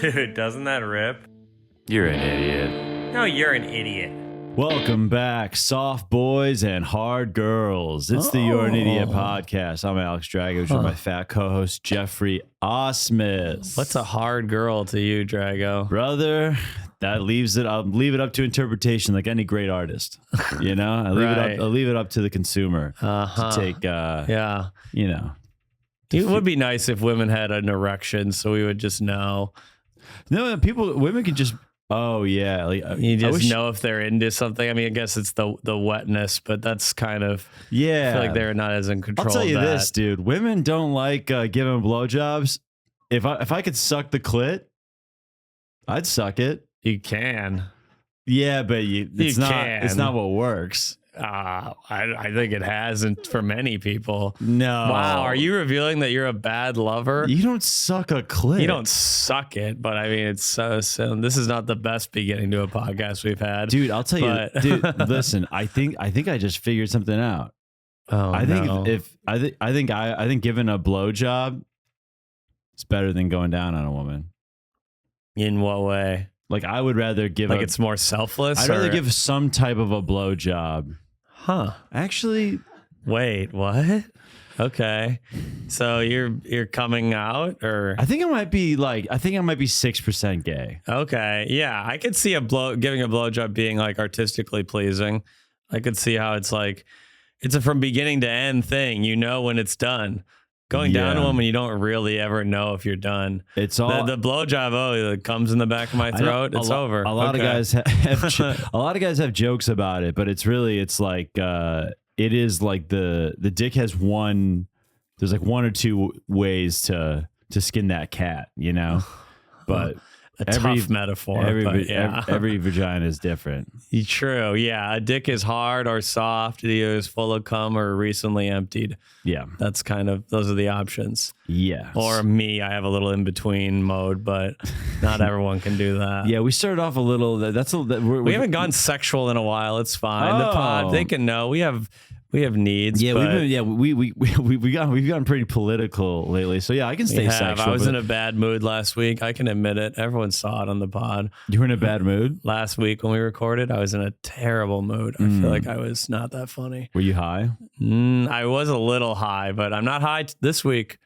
Dude, doesn't that rip? You're an idiot. No, you're an idiot. Welcome back, soft boys and hard girls. It's the You're an Idiot podcast. I'm Alex Drago, with my fat co-host, Jeffrey Osmith. What's a hard girl to you, Drago? Brother, that leaves it. I'll leave it up to interpretation, like any great artist. You know, I leave it up to the consumer to take. You know, it would be nice if women had an erection, so we would just know. No, women can just. Oh yeah, like, you just know if they're into something. I mean, I guess it's the wetness, but that's kind of I feel like they're not as in control. I'll tell you of that. this, dude. Women don't like giving blowjobs. If I could suck the clit, I'd suck it. You can. Yeah, but it's not what works. I think it hasn't for many people. No. Wow. Are you revealing that you're a bad lover? You don't suck a clit. You don't suck it, but I mean, it's so soon. This is not the best beginning to a podcast we've had. Dude, I'll tell you, dude, listen, I think I just figured something out. Oh, I think giving a blowjob is better than going down on a woman. In what way? Like, I would rather give it's more selfless? I'd rather give some type of a blowjob. Huh. Actually. Wait, what? Okay. So you're coming out, or? I think I might be 6% gay. Okay. Yeah. I could see giving a blowjob being like artistically pleasing. I could see how it's like, it's a from beginning to end thing. You know when it's done. Going down to them when you don't really ever know if you're done. It's all the blowjob. Oh, it comes in the back of my throat. It's over. A lot of guys have jokes about it, but it's like it is like the dick has one. There's like one or two ways to skin that cat, you know. But tough metaphor. Every vagina is different. True. Yeah. A dick is hard or soft. It either is full of cum or recently emptied. Yeah. Those are the options. Yeah. Or me, I have a little in between mode, but not everyone can do that. Yeah. We started off a little. We haven't gone sexual in a while. It's fine. The pod, they can know. We have needs. Yeah, we've gotten pretty political lately. So yeah, I can stay sexual. I was in a bad mood last week. I can admit it. Everyone saw it on the pod. You were in a bad mood last week when we recorded. I was in a terrible mood. I feel like I was not that funny. Were you high? I was a little high, but I'm not high this week.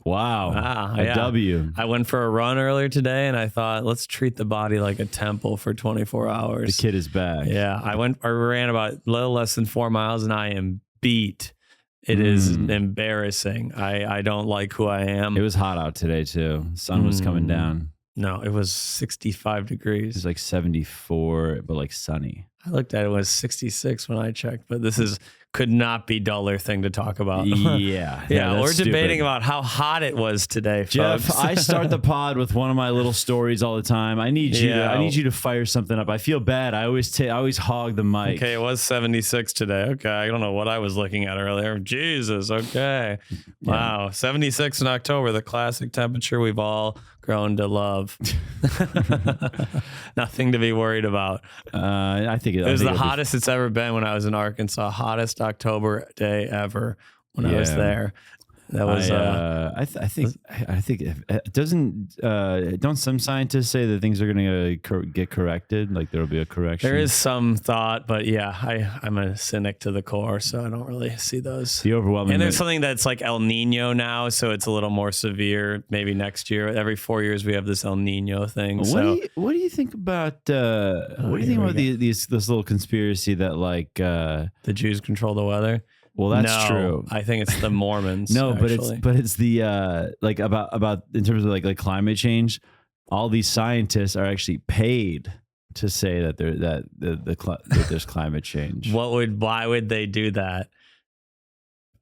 Wow. W. I went for a run earlier today and I thought, let's treat the body like a temple for 24 hours. The kid is back. Yeah. I ran about a little less than 4 miles and I am beat. It is embarrassing. I don't like who I am. It was hot out today too. The sun was coming down. No, it was 65 degrees. It was like 74, but like sunny. I looked at it, it was 66 when I checked, but this could not be duller thing to talk about. Yeah. We're debating about how hot it was today, Jeff, folks. I start the pod with one of my little stories all the time. I need you to fire something up. I feel bad. I always hog the mic. Okay, it was 76 today. Okay, I don't know what I was looking at earlier. Jesus, okay. Wow, 76 in October, the classic temperature we've all grown to love. Nothing to be worried about. I think it was the hottest it's ever been when I was in Arkansas. Hottest October day ever when I was there. That was. I think it doesn't. Don't some scientists say that things are going to get corrected? Like there'll be a correction. There is some thought, but yeah, I'm a cynic to the core, so I don't really see those. The overwhelming. And there's something that's like El Nino now, so it's a little more severe. Maybe next year, every 4 years, we have this El Nino thing. What do you think about? This little conspiracy that like the Jews control the weather? Well, that's true. I think it's the Mormons. No, actually. but it's the like about in terms of like climate change. All these scientists are actually paid to say that that there's climate change. Why would they do that?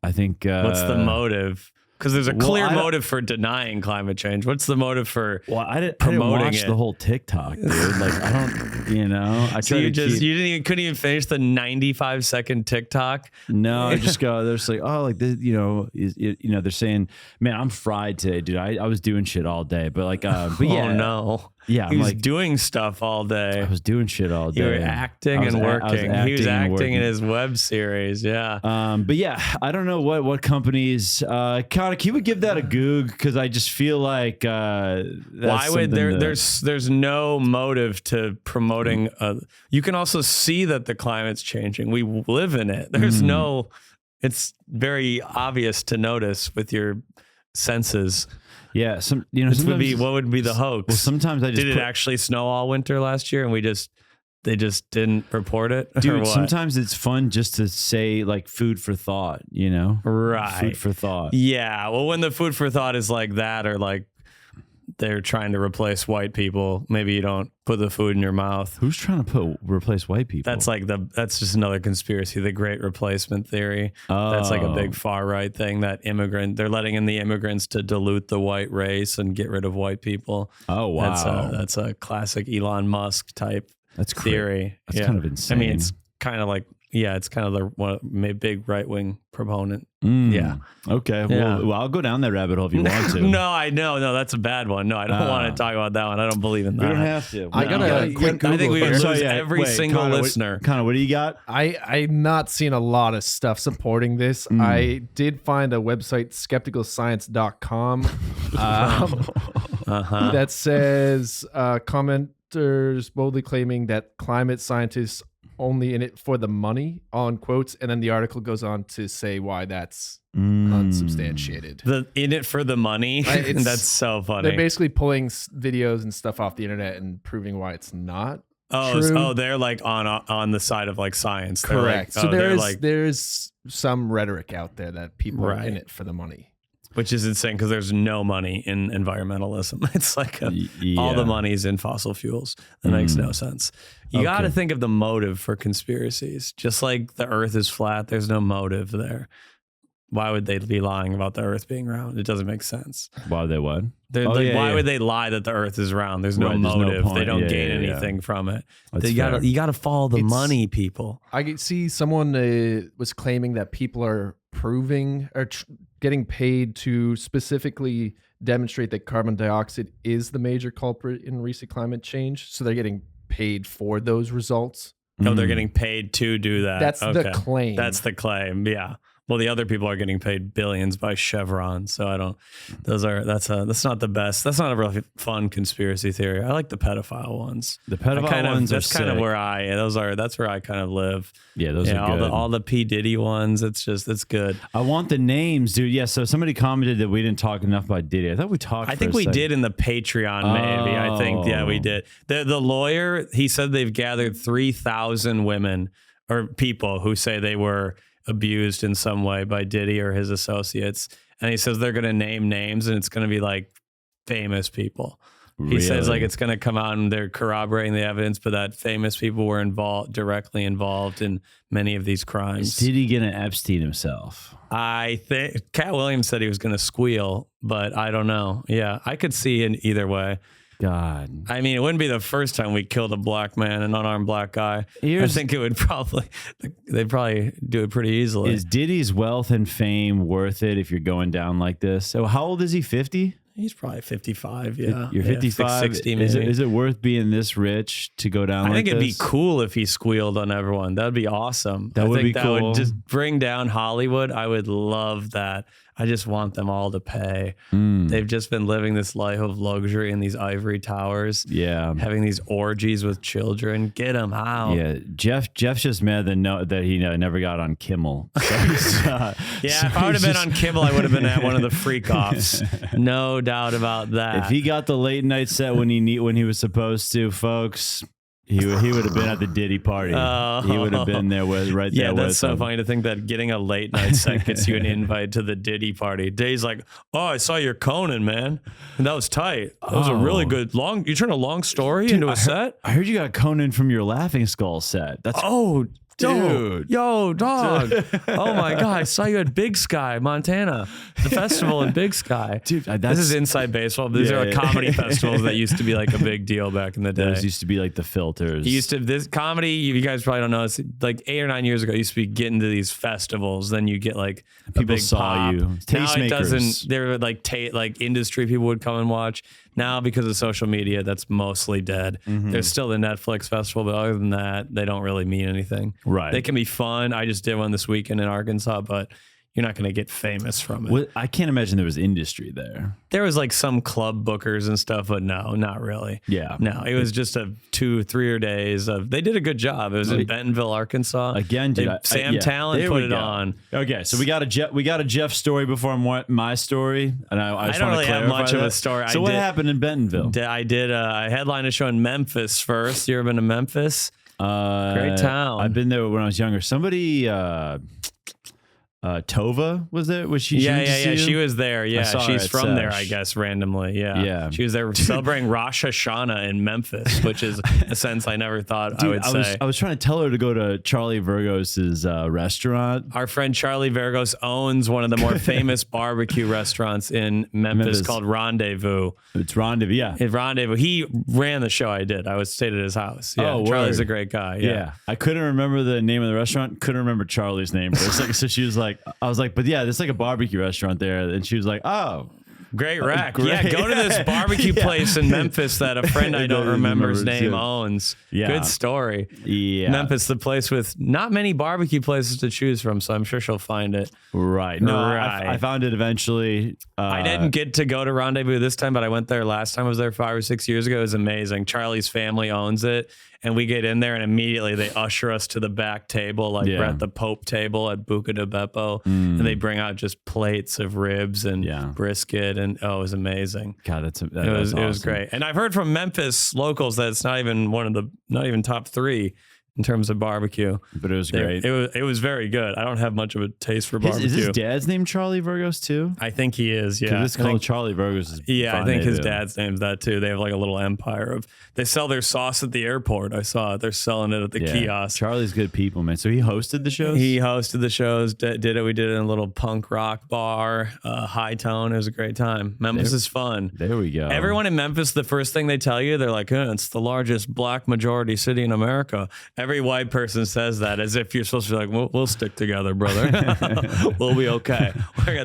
I think what's the motive? Because there's a clear motive for denying climate change. What's the motive for I didn't watch it? The whole TikTok, dude. Like I don't, So you couldn't even finish the 95-second TikTok. No, I just go. They're just like, oh, like this, they're saying, man, I'm fried today, dude. I was doing shit all day, but like, but yeah, oh no. Yeah, he was like, doing stuff all day. I was doing shit all day. You were acting and working. He was acting in his web series. Yeah. But yeah, I don't know what companies. Connor, can you give that a goog? Because I just feel like why would there's no motive to promoting. You can also see that the climate's changing. We live in it. There's no. It's very obvious to notice with your senses. Yeah, what would be the hoax? Well, sometimes I just did it actually snow all winter last year, and they just didn't report it? Dude, sometimes it's fun just to say like food for thought, you know? Right. Food for thought. Yeah. Well, when the food for thought is like that, or like they're trying to replace white people, maybe you don't put the food in your mouth. Who's trying to replace white people? That's just another conspiracy, the great replacement theory. That's like a big far right thing, that they're letting in the immigrants to dilute the white race and get rid of white people. Oh, wow. That's a classic Elon Musk type theory. That's kind of insane. I mean, it's kind of like, it's kind of the big right-wing proponent. Yeah. Okay. Well, I'll go down that rabbit hole if you want to. No, I know. No, that's a bad one. No, I don't want to talk about that one. I don't believe in that. We don't have to. I got a quick Google. I think we would here. lose every single listener. Connor, what do you got? I'm not seeing a lot of stuff supporting this. I did find a website, skepticalscience.com, that says commenters boldly claiming that climate scientists only in it for the money, on quotes, and then the article goes on to say why that's unsubstantiated. In it for the money? That's so funny. They're basically pulling videos and stuff off the internet and proving why it's not true. They're like on the side of like science. Correct. So there's some rhetoric out there that people are in it for the money. Which is insane because there's no money in environmentalism. It's like all the money's in fossil fuels. That makes no sense. You got to think of the motive for conspiracies. Just like the earth is flat, there's no motive there. Why would they be lying about the earth being round? It doesn't make sense. Why would they what? Why would they lie that the earth is round? There's no motive. They don't gain anything from it. You got to follow the money, people. I could see someone was claiming that people are proving or getting paid to specifically demonstrate that carbon dioxide is the major culprit in recent climate change. So they're getting paid for those results. No, they're geting paid to do that. That's the claim. That's the claim. Yeah. Well, the other people are getting paid billions by Chevron, so that's not the best. That's not a really fun conspiracy theory. I like the pedophile ones. The pedophile ones that's kind of where that's where I kind of live. Yeah, those are good. All the P. Diddy ones. It's good. I want the names, dude. Yeah. So somebody commented that we didn't talk enough about Diddy. I thought we talked. I think we did in the Patreon, maybe. I think we did. The lawyer, he said they've gathered 3,000 women or people who say they were abused in some way by Diddy or his associates, and he says they're going to name names and it's going to be like famous people. He says like it's going to come out and they're corroborating the evidence, but that famous people were directly involved in many of these crimes. Is Diddy going to Epstein himself? I think Cat Williams said he was going to squeal, but I don't know. Yeah, I could see in either way. God. I mean, it wouldn't be the first time we killed a black man, an unarmed black guy. I think they'd probably do it pretty easily. Is Diddy's wealth and fame worth it if you're going down like this? So how old is he? 50? He's probably 55. Yeah. You're 55. 60 maybe. Is it worth being this rich to go down like this? I think it'd be cool if he squealed on everyone. That'd be awesome. That would be cool. That would just bring down Hollywood. I would love that. I just want them all to pay. They've just been living this life of luxury in these ivory towers. Yeah. Having these orgies with children. Get them out. Yeah. Jeff's just mad that he never got on Kimmel. So if I would have been on Kimmel, I would have been at one of the freak offs. No doubt about that. If he got the late night set when he was supposed to, folks, he would have been at the Diddy party. He would have been there there with Yeah, that's so funny to think that getting a late night set gets you an invite to the Diddy party. Diddy's like, oh, I saw your Conan, man. And that was tight. That was a really good you turned a long story into a set? I heard you got Conan from your Laughing Skull set. That's Dude. Yo, dog. Oh my God. I saw you at Big Sky, Montana. The festival in Big Sky. Dude, this is inside baseball. These are like comedy festivals that used to be like a big deal back in the day. Those used to be like the filters. This comedy, you guys probably don't know, it's like 8 or 9 years ago, you used to be getting to these festivals. Then you get like people big saw pop. you. Now it doesn't, there were like industry people would come and watch. Now, because of social media, that's mostly dead. There's still the Netflix festival, but other than that, they don't really mean anything. Right. They can be fun. I just did one this weekend in Arkansas, but you're not going to get famous from it. Well, I can't imagine there was industry there. There was like some club bookers and stuff, but no, not really. Yeah. No, it was just a 2-3 days of, they did a good job. It was in Bentonville, Arkansas. Again, Sam Talent put it on. Okay, so we got a Jeff story before my story, and I don't really have much of a story. So what happened in Bentonville? I did a headline a show in Memphis first. You ever been to Memphis? Great town. I've been there when I was younger. Somebody Tova was there? Was she? Yeah. She was there. Yeah, she's from there, I Sesh. guess, randomly. Yeah. Yeah. She was there celebrating Rosh Hashanah in Memphis, which is a sense I never thought I would say. I was trying to tell her to go to Charlie Virgos's restaurant. Our friend Charlie Virgos owns one of the more famous barbecue restaurants in Memphis called Rendezvous. It's Rendezvous, yeah. At Rendezvous. He ran the show I did. I stayed at his house. Yeah. Oh, Charlie's word. a great guy. Yeah. I couldn't remember the name of the restaurant. Couldn't remember Charlie's name. But it's like, so she was like, I was like, but yeah, there's like a barbecue restaurant there. And she was like, oh. Great rack. Great. Yeah, go to this barbecue place in Memphis that a friend I don't remember his name owns. Yeah. Good story. Yeah. Memphis, the place with not many barbecue places to choose from, so I'm sure she'll find it. Right. No, Right. I found it eventually. I didn't get to go to Rendezvous this time, but I went there last time. I was there 5 or 6 years ago. It was amazing. Charlie's family owns it. And we get in there and immediately they usher us to the back table, like we're at the Pope table at Buca de Beppo. And they bring out just plates of ribs and brisket. And it was amazing. God, it was great. And I've heard from Memphis locals that it's not even top 3 in terms of barbecue. But it was great. It was very good. I don't have much of a taste for barbecue. Is his dad's name Charlie Virgos too? I think he is, yeah. It's called Charlie Virgos. I think his dad's name's that too. They have like a little empire of, they sell their sauce at the airport. I saw it. They're selling it at the kiosk. Charlie's good people, man. So he hosted the shows? He hosted the shows, did it. We did it in a little punk rock bar, high tone. It was a great time. Memphis is fun. There we go. Everyone in Memphis, the first thing they tell you, they're like, it's the largest black majority city in America. Every white person says that as if you're supposed to be like, we'll stick together, brother. We'll be okay.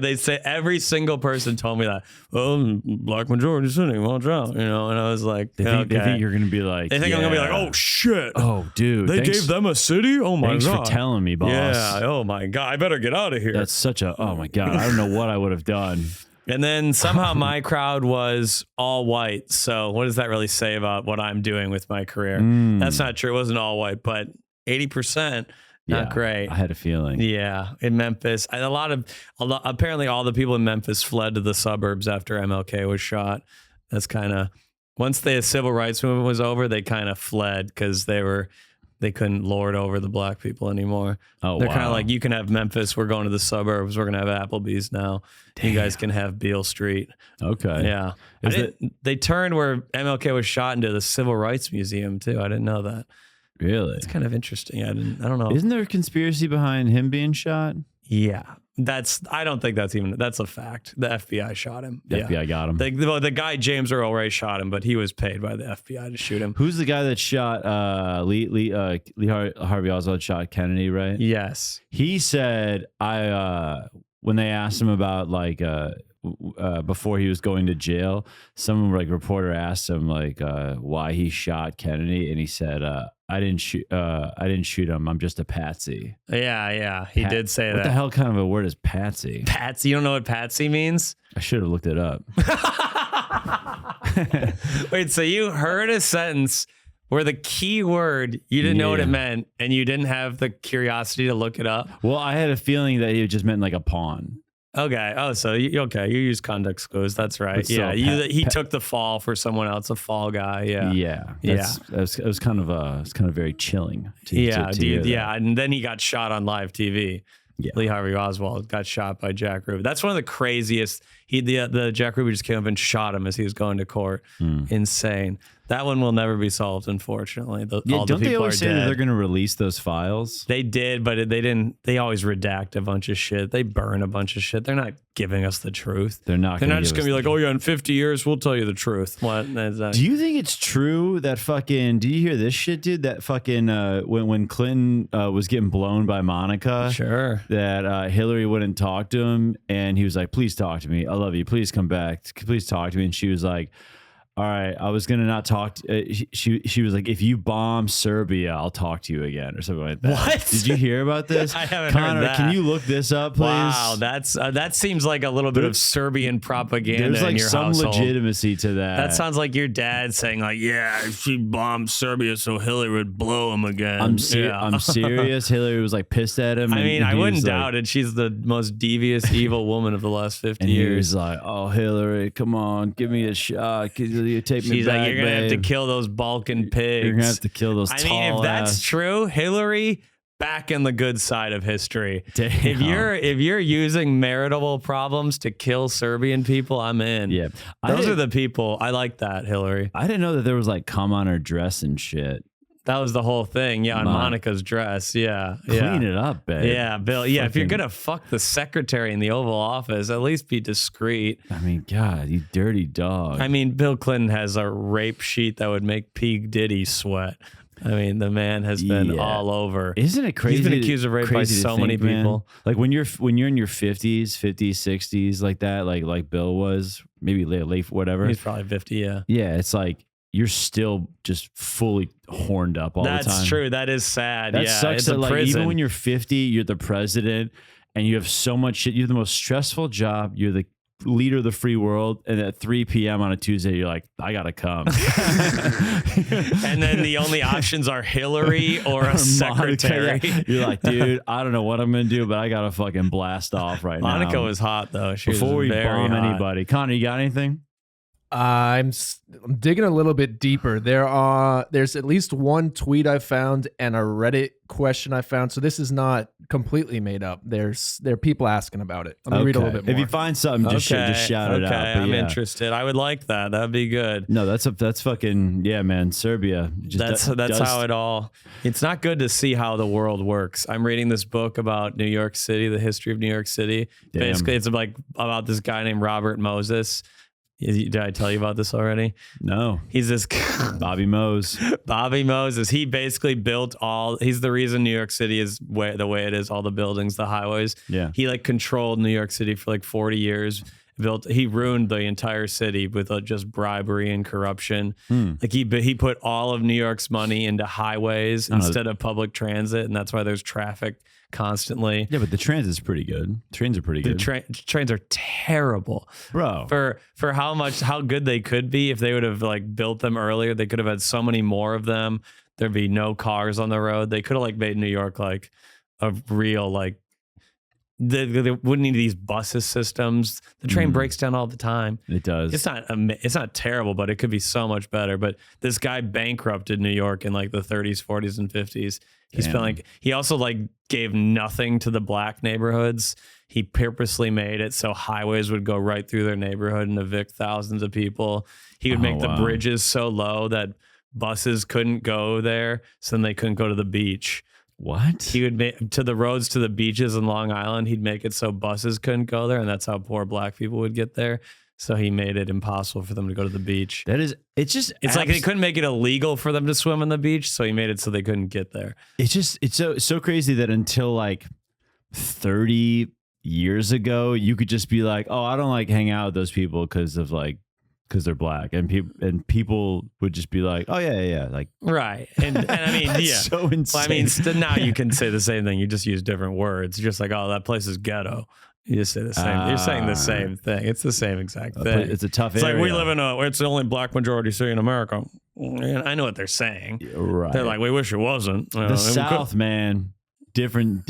They say every single person told me that. Well, black majority city, watch out, and I was like, they think you're gonna be like, they think I'm gonna be like, oh shit, oh dude, they gave them a city. Oh my thanks god, for telling me, boss. Yeah, oh my god, I better get out of here. That's such a, oh my god, I don't know what I would have done. And then somehow my crowd was all white. So what does that really say about what I'm doing with my career? That's not true. It wasn't all white, but 80%. Not great. I had a feeling. Yeah, in Memphis, apparently all the people in Memphis fled to the suburbs after MLK was shot. That's kind of, once the civil rights movement was over, they kind of fled because they couldn't lord over the black people anymore. Oh, they're kind of like, you can have Memphis. We're going to the suburbs. We're gonna have Applebee's now. Damn. You guys can have Beale Street. Okay. Yeah. They turned where MLK was shot into the Civil Rights Museum too. I didn't know that. Really? It's kind of interesting. I don't know. Isn't there a conspiracy behind him being shot? Yeah. I don't think that's a fact. The FBI shot him. The FBI got him. The guy, James Earl Ray, shot him, but he was paid by the FBI to shoot him. Who's the guy that shot Lee Harvey Oswald shot Kennedy, right? Yes. He said, when they asked him about like, before he was going to jail, some like reporter asked him like why he shot Kennedy, and he said, I didn't shoot him. I'm just a patsy. Yeah. He did say that. What the hell kind of a word is patsy? Patsy? You don't know what patsy means? I should have looked it up. Wait, so you heard a sentence where the key word, you didn't know what it meant, and you didn't have the curiosity to look it up? Well, I had a feeling that it just meant like a pawn. Okay. Oh, so you use context clues. That's right. Yeah. He took the fall for someone else, a fall guy. Yeah. Yeah. It was kind of very chilling. And then he got shot on live TV. Yeah. Lee Harvey Oswald got shot by Jack Ruby. That's one of the craziest. The Jack Ruby just came up and shot him as he was going to court. Insane. That one will never be solved, unfortunately. Don't they always say that they're going to release those files? They did, but they didn't. They always redact a bunch of shit. They burn a bunch of shit. They're not giving us the truth. They're not just going to be like, oh yeah, in 50 years we'll tell you the truth. What? Do you think it's true that fucking? Do you hear this shit, dude? That fucking when Clinton was getting blown by Monica, sure, that Hillary wouldn't talk to him, and he was like, "Please talk to me. I love you. Please come back. Please talk to me." And she was like, all right, I was gonna not talk. She was like, if you bomb Serbia, I'll talk to you again, or something like that. What? Did you hear about this? I haven't Connor, heard that. can you look this up, please? Wow, that seems like a little bit of Serbian propaganda. There's like in your some household. legitimacy to that. That sounds like your dad saying like, "Yeah, she bombed Serbia so Hillary would blow him again." I'm Yeah. serious. Hillary was like pissed at him. I and mean, I he wouldn't was like- doubt it. She's the most devious, evil woman of the last 50 And he years. was like, "Oh, Hillary, come on, give me a shot. Could you take me She's back, like, "You're gonna have to babe? kill those Balkan pigs. You're gonna have to kill those I tall mean, if that's ass." true, Hillary back in the good side of history. Damn. If you're using marital problems to kill Serbian people, I'm in. Yeah, Those are the people. I like that, Hillary. I didn't know that there was like cum on her dress and shit. That was the whole thing. Yeah, on Monica's dress. Yeah. Clean it up, babe. Yeah, Bill. Yeah, if you're Fucking- gonna fuck the secretary in the Oval Office, at least be discreet. I mean, God, you dirty dog. I mean, Bill Clinton has a rape sheet that would make P. Diddy sweat. I mean, the man has been Yeah. all over. Isn't it crazy? He's been accused of rape by crazy to so many think, man? people. Like when you're in your 50s, 60s, like that, like Bill was, maybe late whatever. He's probably 50. Yeah, Yeah, it's like you're still just fully horned up all the time. that's true. That is sad. That yeah, sucks. it's That a like prison. even when you're 50, you're the president, and you have so much shit. You have the most stressful job. You're the leader of the free world, and at 3 p.m. on a Tuesday, you're like, I gotta come. and then the only options are Hillary or a Monica, secretary. yeah. You're like, dude, I don't know what I'm gonna do, but I gotta fucking blast off right now. Monica was hot though. She before was we very bomb hot. anybody. Connor, you got anything? I'm digging a little bit deeper. There's at least one tweet I found and a Reddit question I found. So this is not completely made up. There are people asking about it. Let me read a little bit more. If you find something, just shout it out. But I'm yeah. interested. I would like that. That'd be good. No, that's fucking yeah, man. Serbia. That's how it all. It's not good to see how the world works. I'm reading this book about New York City, the history of New York City. Damn. Basically, it's like about this guy named Robert Moses. Did I tell you about this already? No. He's this Bobby Mose. Bobby Moses. He basically built he's the reason New York City is the way it is, all the buildings, the highways. Yeah. He like controlled New York City for like 40 years. He ruined the entire city with just bribery and corruption. Like he put all of New York's money into highways instead of public transit, and that's why there's traffic constantly. Yeah, but the transit's pretty good. Trains are pretty good. Trains are terrible, Bro. For how good they could be. If they would have like built them earlier, they could have had so many more of them. There'd be no cars on the road. They could have like made New York like a real like. They wouldn't need these buses systems. The train breaks down all the time. It does. It's not terrible, but it could be so much better. But this guy bankrupted New York in like the 30s, 40s, and 50s. He also like gave nothing to the black neighborhoods. He purposely made it so highways would go right through their neighborhood and evict thousands of people. He would make the bridges so low that buses couldn't go there, so then they couldn't go to the beach. What? He would make to the roads to the beaches in Long Island. He'd make it so buses couldn't go there, and that's how poor black people would get there. So he made it impossible for them to go to the beach. It's like they couldn't make it illegal for them to swim on the beach, so he made it so they couldn't get there. It's so crazy that until like 30 years ago, you could just be like, oh, I don't like hang out with those people because they're black, and people would just be like, oh yeah, like right, and I mean, yeah, so insane. Well, I mean, now you can say the same thing. You just use different words. Just like, oh, that place is ghetto. You just say the same. You're saying the same thing. It's the same exact thing. It's a tough It's area. like we live in it's the only black majority city in America. And I know what they're saying. Right. They're like, we wish it wasn't. The South, man. Different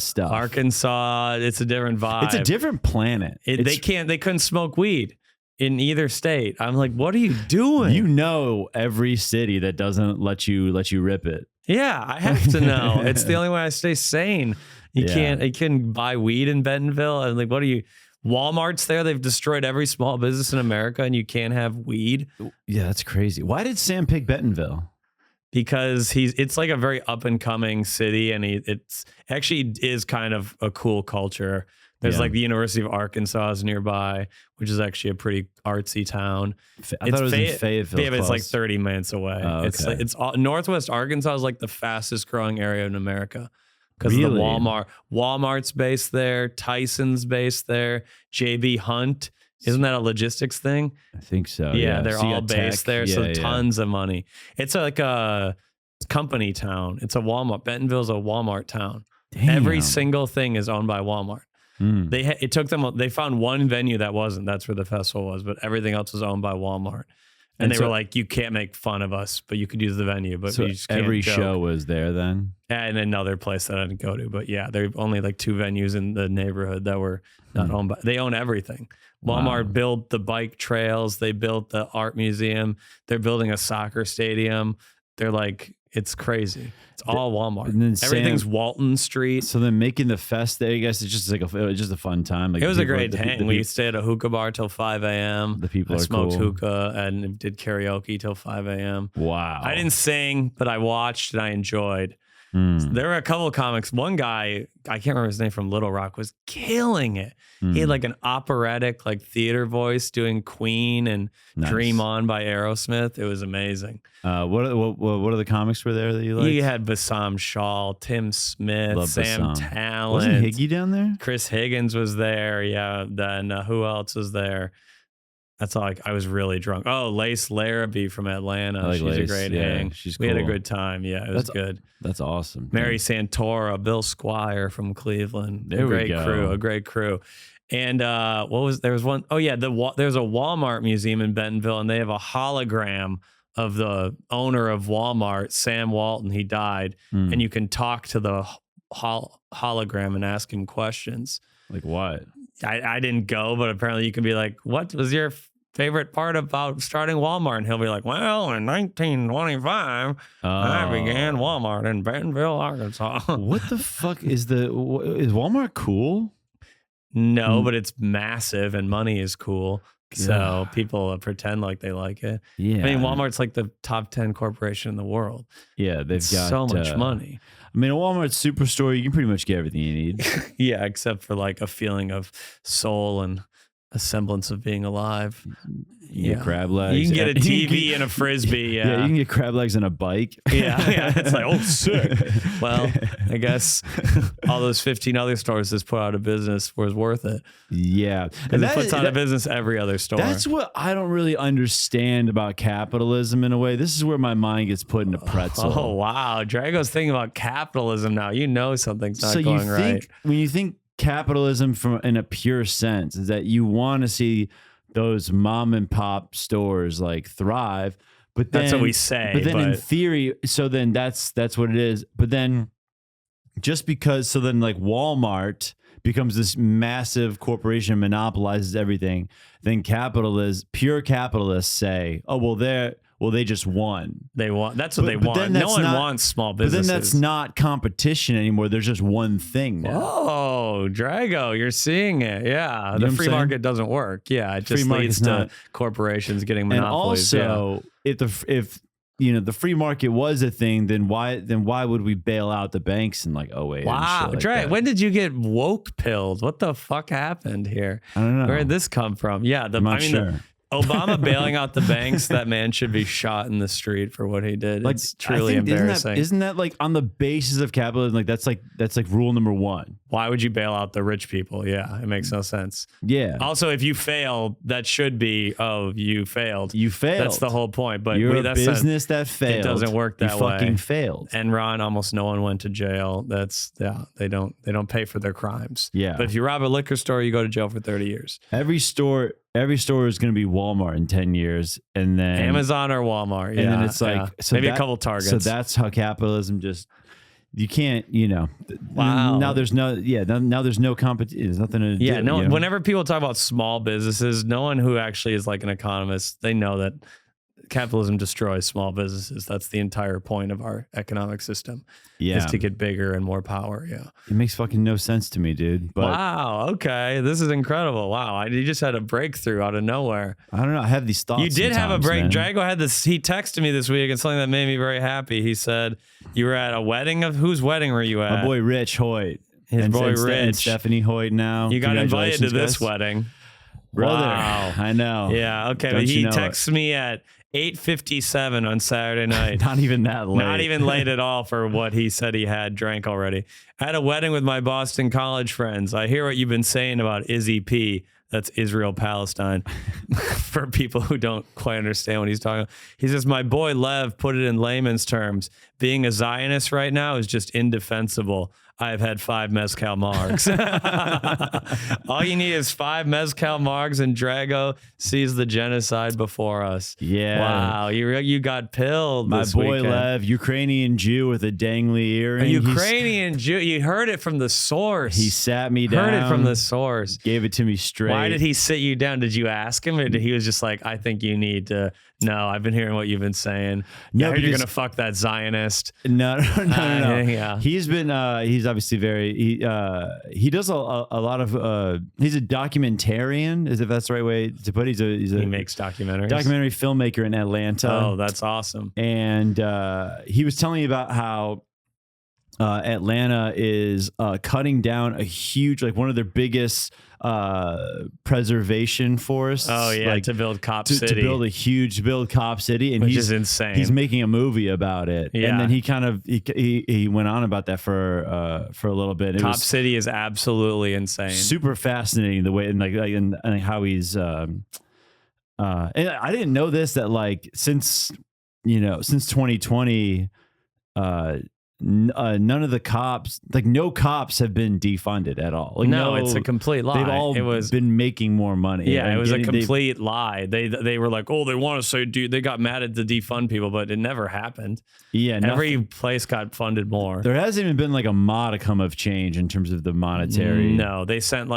stuff. Arkansas, it's a different vibe. It's a different planet. They couldn't smoke weed in either state. I'm like, what are you doing? You know every city that doesn't let you rip it. Yeah, I have to know. It's the only way I stay sane. You can't buy weed in Bentonville. I'm like, what are you? Walmart's there. They've destroyed every small business in America, and you can't have weed. Yeah, that's crazy. Why did Sam pick Bentonville? Because it's like a very up and coming city, and it's actually is kind of a cool culture. There's like the University of Arkansas is nearby, which is actually a pretty artsy town. I thought it was in Fayetteville. Yeah, but it's like 30 minutes away. Oh, okay. It's Northwest Arkansas is like the fastest growing area in America. Because really? the Walmart's based there, Tyson's based there, JB Hunt Isn't that a logistics thing? I think so. Yeah, they're So you all got based tech. there, Yeah, so yeah. tons of money. It's like a company town. It's a Walmart. Bentonville's a Walmart town. Damn. Every single thing is owned by Walmart. Mm. It took them. They found one venue that wasn't. That's where the festival was, but everything else was owned by Walmart. And they were like, "You can't make fun of us, but you could use the venue." But So we just can't every joke. show was there then. And another place that I didn't go to, but yeah, there are only like 2 venues in the neighborhood that were not owned by. They own everything. Walmart built the bike trails. They built the art museum. They're building a soccer stadium. They're like, it's crazy. It's all Walmart. And then Everything's Walton Street. So then making the fest there, I guess it's just like it was just a fun time. Like It was a people- great the- hang. the We people- stayed at a hookah bar till 5 a.m. The people I are smoked cool. hookah and did karaoke till 5 a.m. Wow. I didn't sing, but I watched and I enjoyed. Mm. There were a couple of comics. One guy, I can't remember his name, from Little Rock, was killing it. He had like an operatic, like theater voice doing Queen and Nice. Dream On by Aerosmith. It was amazing. What are the comics were there that you liked? He had Bassam Shaw, Tim Smith, Love Sam Bassam. Talent. Wasn't Higgy down there? Chris Higgins was there. Yeah. Then who else was there? That's all. I was really drunk. Oh, Lace Larrabee from Atlanta. I like She's Lace. a great Yeah, hang. she's We had a cool. good time. Yeah, it was That's good. That's awesome. Mary Santora, Bill Squire from Cleveland. There we great go. crew, a great crew. And there was one, oh yeah, there's a Walmart museum in Bentonville, and they have a hologram of the owner of Walmart, Sam Walton. He died, Mm. and you can talk to the hologram and ask him questions. Like what? I didn't go, but apparently you can be like, what was your favorite part about starting Walmart? And he'll be like, well, in 1925, I began Walmart in Bentonville, Arkansas. What the fuck is is Walmart cool? No, but it's massive and money is cool. So Yeah. people pretend like they like it. Yeah. I mean, Walmart's like the top 10 corporation in the world. Yeah, they've It's got so much money. I mean, a Walmart superstore, you can pretty much get everything you need. Yeah, except for like a feeling of soul and a semblance of being alive. You get crab legs. You can get a and- TV and a Frisbee. Yeah, Yeah. you can get crab legs and a bike. Yeah. It's like, oh, sick. Well, I guess all those 15 other stores that's put out of business was worth it. Yeah. Because it puts out of business every other store. That's what I don't really understand about capitalism in a way. This is where my mind gets put in a pretzel. Oh, wow. Drago's thinking about capitalism now. You know something's not so going you right. think when you think capitalism from in a pure sense is that you want to see those mom and pop stores like thrive, but then, That's what we say, But then in but- theory, so then that's what it is. But then just because, so then like Walmart becomes this massive corporation, monopolizes everything, then pure capitalists say, oh well they just won. They want. That's what they But want. then No that's one not- wants small But businesses. then that's not competition anymore. There's just one thing now. Oh, Drago, you're seeing it. Yeah. what The I'm free saying? market doesn't work. Yeah. It just market's leads to not- corporations getting And monopolies. also, if the free market was a thing, then why would we bail out the banks in like 08? Wow. and shit like Drag, that? when did you get woke pilled? What the fuck happened here? I don't know. Where did this come from? Yeah. I'm not sure. Obama bailing out the banks, that man should be shot in the street for what he did. It's truly I think, embarrassing. Isn't that like on the basis of capitalism? Like that's like rule number one. Why would you bail out the rich people? Yeah, it makes no sense. Yeah. Also, if you fail, that should be, oh, you failed. You failed. That's the whole point. But You're a that's not- business that failed. It doesn't work that you fucking way. failed. Enron, almost no one went to jail. They don't pay for their crimes. Yeah. But if you rob a liquor store, you go to jail for 30 years. Every store is going to be Walmart in 10 years, and then Amazon or Walmart. and Yeah, then it's like yeah. so maybe a that- couple Targets. So that's how capitalism just you can't Wow. Now there's no now there's no competition. There's nothing to Yeah, do, no. you know? Whenever people talk about small businesses, no one who actually is like an economist, they know that capitalism destroys small businesses. That's the entire point of our economic system. Yeah. Is to get bigger and more power. Yeah. It makes fucking no sense to me, dude. But Wow. Okay. This is incredible. Wow. You just had a breakthrough out of nowhere. I don't know. I have these thoughts. You did have a sometimes, break. man. Drago had this. He texted me this week and something that made me very happy. He said, you were at a wedding of whose wedding were you at? My boy Rich Hoyt. His boy and Rich. Stephanie Hoyt now. You got invited to Congratulations, this guys. wedding. Brother. Wow. I know. Yeah. Okay. Don't But you he know it? texts me at 8:57 on Saturday night. Not even that late. Not even late at all for what he said he had drank already. I had a wedding with my Boston college friends. I hear what you've been saying about Izzy P. That's Israel Palestine. For people who don't quite understand what he's talking about, he says, my boy Lev put it in layman's terms. Being a Zionist right now is just indefensible. I've had 5 mezcal margs. All you need is 5 mezcal margs, and Drago sees the genocide before us. Yeah. Wow. You got pilled. My this boy weekend. Lev, Ukrainian Jew with a dangly earring. A Ukrainian Jew. You heard it from the source. He sat me down. Heard it from the source. Gave it to me straight. Why did he sit you down? Did you ask him, or did he was just like, I think you need to? No, I've been hearing what you've been saying. No, I heard you're because- gonna fuck that Zionist. No. Yeah. He's been. He's obviously very. He does a lot of. He's a documentarian, as if that's the right way to put it. He Makes documentaries. documentary filmmaker in Atlanta. Oh, that's awesome. And he was telling me about how Atlanta is cutting down a huge, like one of their biggest preservation forests. Oh yeah, like, to build Cop to City, build Cop City, and which he's is insane. He's making a movie about it, Yeah. and then he kind of he went on about that for a little bit. It Cop was City is absolutely insane. super fascinating the way and how he's. And I didn't know this, that like since 2020. None of the cops, like no cops have been defunded at all. Like No, it's a complete lie. They've all It was- been making more money. Yeah, and it was a getting- complete lie. They were like, oh, they want to say, dude, they got mad at the defund people, but it never happened. Yeah, Every place got funded more. there hasn't even been like a modicum of change in terms of the monetary. No, they sent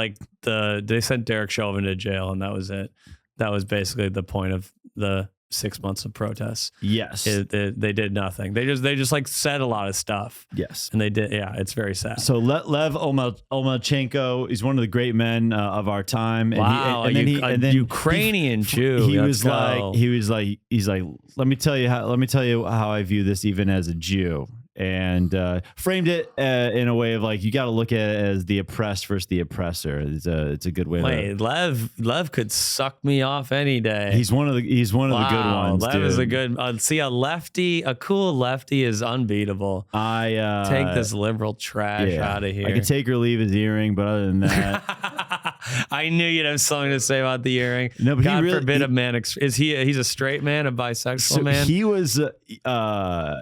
Derek Chauvin to jail, and that was it. That was basically the point of the 6 months of protests. Yes. They did nothing. They just like said a lot of stuff. Yes. And they did. Yeah, it's very sad. So Lev Olmachenko is one of the great men of our time. And Wow, and then Ukrainian Jew. He Let's was go. he's like, let me tell you how I view this even as a Jew. And framed it in a way of like, you got to look at it as the oppressed versus the oppressor. It's a good way. Wait, Lev could suck me off any day. He's one of the good ones. Lev dude. is a good. See, a cool lefty is unbeatable. I Take this liberal trash out of here. I could take or leave his earring, but other than that, I knew you'd have something to say about the earring. No, but God he really- forbid a man. Is he? He's a straight man, a bisexual so man. he was.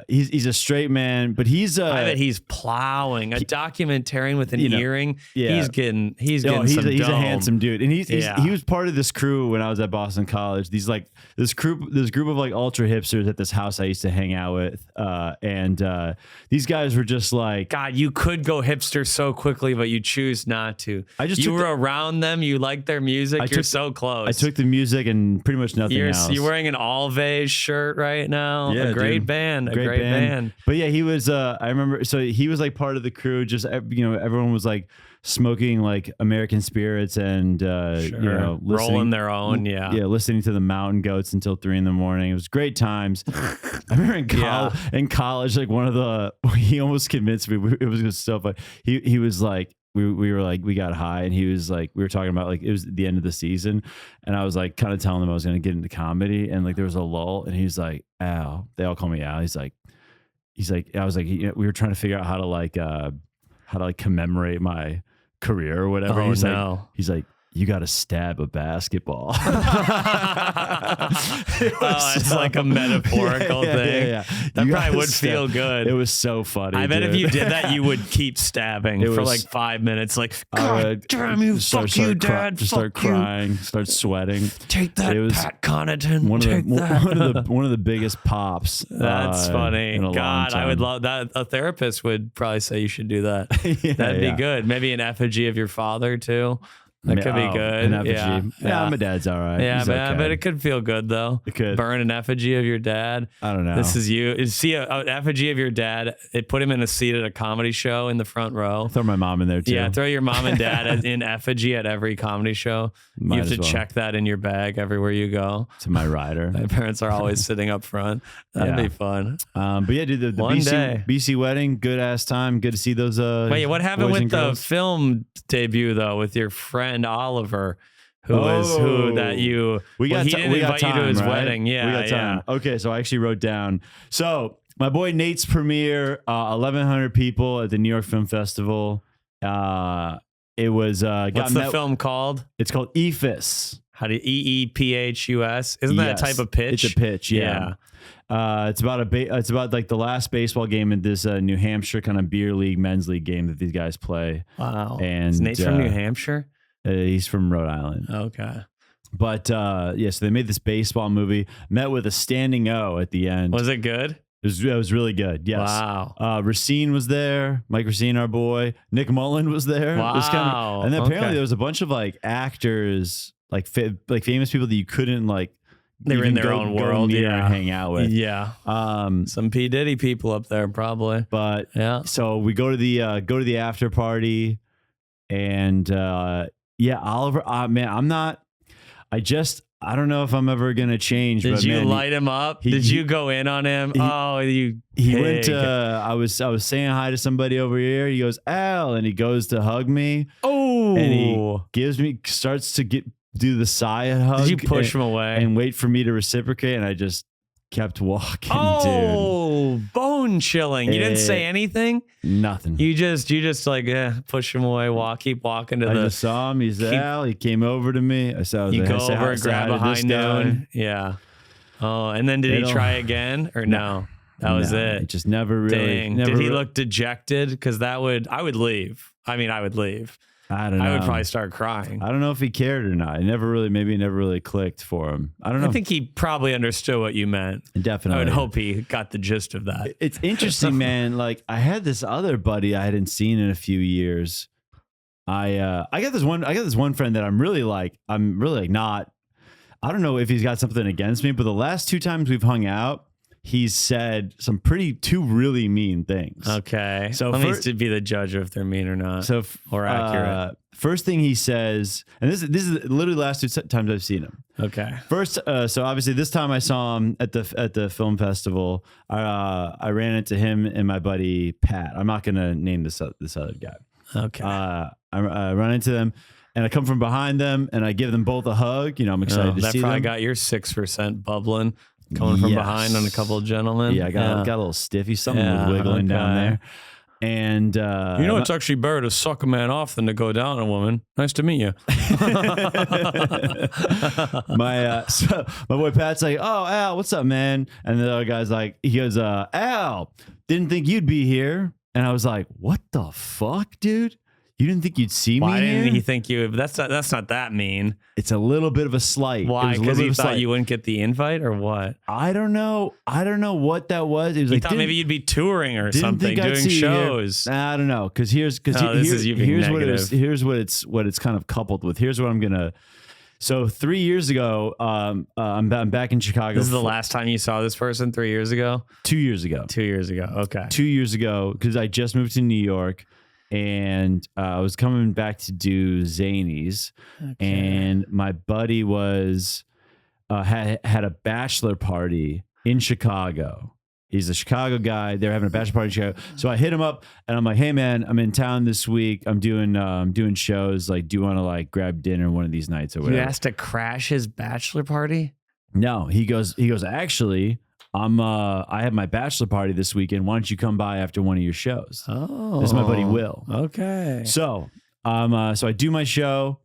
He's a straight man, but he's. I bet he's plowing a documentarian with an you know, earring. yeah. He's getting He's some a dome. handsome dude, and Yeah. he was part of this crew when I was at Boston College. This group of like ultra hipsters at this house I used to hang out with, and these guys were just like, God, you could go hipster so quickly, but you choose not to. You were around them. You liked their music. You're so close. I took the music and pretty much nothing else. You're wearing an Alves shirt right now. Yeah, a great dude. band. A great band. But yeah, he was. I remember. So he was like part of the crew. Just everyone was like smoking like American spirits and rolling their own. Yeah. listening to the Mountain Goats until 3 a.m. It was great times. I remember in college, like one of the he almost convinced me. It was just so fun. He was like. We were like, we got high, and he was like, we were talking about like, it was the end of the season, and I was like kind of telling him I was going to get into comedy, and like there was a lull, and he's like, Al, they all call me Al. He's like, I was like, we were trying to figure out how to commemorate my career or whatever. Oh, He's no. like, you got to stab a basketball. It's like a metaphorical thing. Yeah. That You probably gotta would stab. feel good. It was so funny. I bet if dude. you did that, you would keep stabbing for like 5 minutes. Like, God damn you, fuck you, Dad. Start crying, start sweating. Take that, It was Pat Connaughton. One of the biggest pops. That's funny. in a long God, I would time. love that. A therapist would probably say you should do that. Yeah, That'd yeah. be good. Maybe an effigy of your father too. That could be Oh, good. an effigy. Yeah, my dad's all right. Yeah, He's but, okay. but it could feel good though. It could. Burn an effigy of your dad. I don't know. This is you. See an effigy of your dad. It put him in a seat at a comedy show in the front row. Throw my mom in there too. Yeah, throw your mom and dad in effigy at every comedy show. Might you have as to well. check that in your bag everywhere you go. To my rider. My parents are always sitting up front. That'd Yeah. be fun. But yeah, dude, the One day. BC wedding, good ass time. Good to see those. Wait, what happened boys with and the girls. film debut though with your friend Oliver, We he got didn't we got invite you to time, his right? wedding. Yeah, we got time. Okay, so I actually wrote down. So my boy Nate's premiere, 1,100 people at the New York Film Festival. It was What's the film called? It's called EPHUS. How do EEPHUS? Isn't that a type of pitch? It's a pitch, yeah. It's about like the last baseball game in this New Hampshire kind of beer league, men's league game that these guys play. Wow. And is Nate from New Hampshire? He's from Rhode Island. Okay. But so they made this baseball movie, met with a standing O at the end. Was it good? It was really good. Yes. Wow. Racine was there. Mike Racine, our boy. Nick Mullen was there. Wow. And then apparently there was a bunch of like actors, like famous people that you couldn't like. They were in their own world, and hang out with. Yeah. Some P Diddy people up there probably. But yeah. So we go to the after party, and Oliver. Man, I don't know if I'm ever gonna change. Did you light him up? Did you go in on him? He went to. I was saying hi to somebody over here. He goes, Al, and he goes to hug me. Oh, and he starts to do the side hug. Did you push him away and wait for me to reciprocate? And I just kept walking. Dude. Bone chilling. You didn't say anything. Nothing. You just like push him away. Keep walking to I just saw him. He's Al. He came over to me. I saw. You go over and grab a high noon. Yeah. Oh, and then did he try again or no? That was it. It just never really. Dang. Did he look dejected? Because I would leave. I mean, I would leave. I don't know. I would probably start crying. I don't know if he cared or not. It never really clicked for him. I don't know. I think he probably understood what you meant. Definitely. I would hope he got the gist of that. It's interesting, man. Like I had this other buddy I hadn't seen in a few years. I got this one friend that I'm really not. I don't know if he's got something against me, but the last 2 times we've hung out, he's said some two really mean things. Okay. So let me be the judge of if they're mean or not. Or accurate. First thing he says, and this is literally the last 2 times I've seen him. Okay. First, so obviously this time I saw him at the film festival. I ran into him and my buddy Pat. I'm not gonna name this other guy. Okay. I run into them. And I come from behind them and I give them both a hug. I'm excited to see them. That probably got your 6% bubbling. Coming from behind on a couple of gentlemen. Yeah, I got a little stiffy. Something was wiggling down there. And it's actually better to suck a man off than to go down a woman. Nice to meet you. My boy Pat's like, oh, Al, what's up, man? And the other guy's like, he goes, Al, didn't think you'd be here. And I was like, what the fuck, dude? You didn't think you'd see me? Why here? didn't he think you? That's not that mean. It's a little bit of a slight. Why? Because he thought you wouldn't get the invite, or what? I don't know what that was. It was he thought maybe you'd be touring or something, doing shows. I don't know. Because here's what it's kind of coupled with. Here's what I'm gonna. So 3 years ago, I'm back in Chicago. This is the last time you saw this person. 3 years ago. 2 years ago. 2 years ago. Okay. 2 years ago, because I just moved to New York. And I was coming back to do Zanies, and my buddy was had a bachelor party in Chicago. He's a Chicago guy. They're having a bachelor party in Chicago. So I hit him up, and I'm like, "Hey, man, I'm in town this week. I'm doing shows. Like, do you want to like grab dinner one of these nights or whatever?" You asked to crash his bachelor party? No, he goes. Actually, I have my bachelor party this weekend. Why don't you come by after one of your shows? Oh, this is my buddy Will. Okay. So, so I do my show,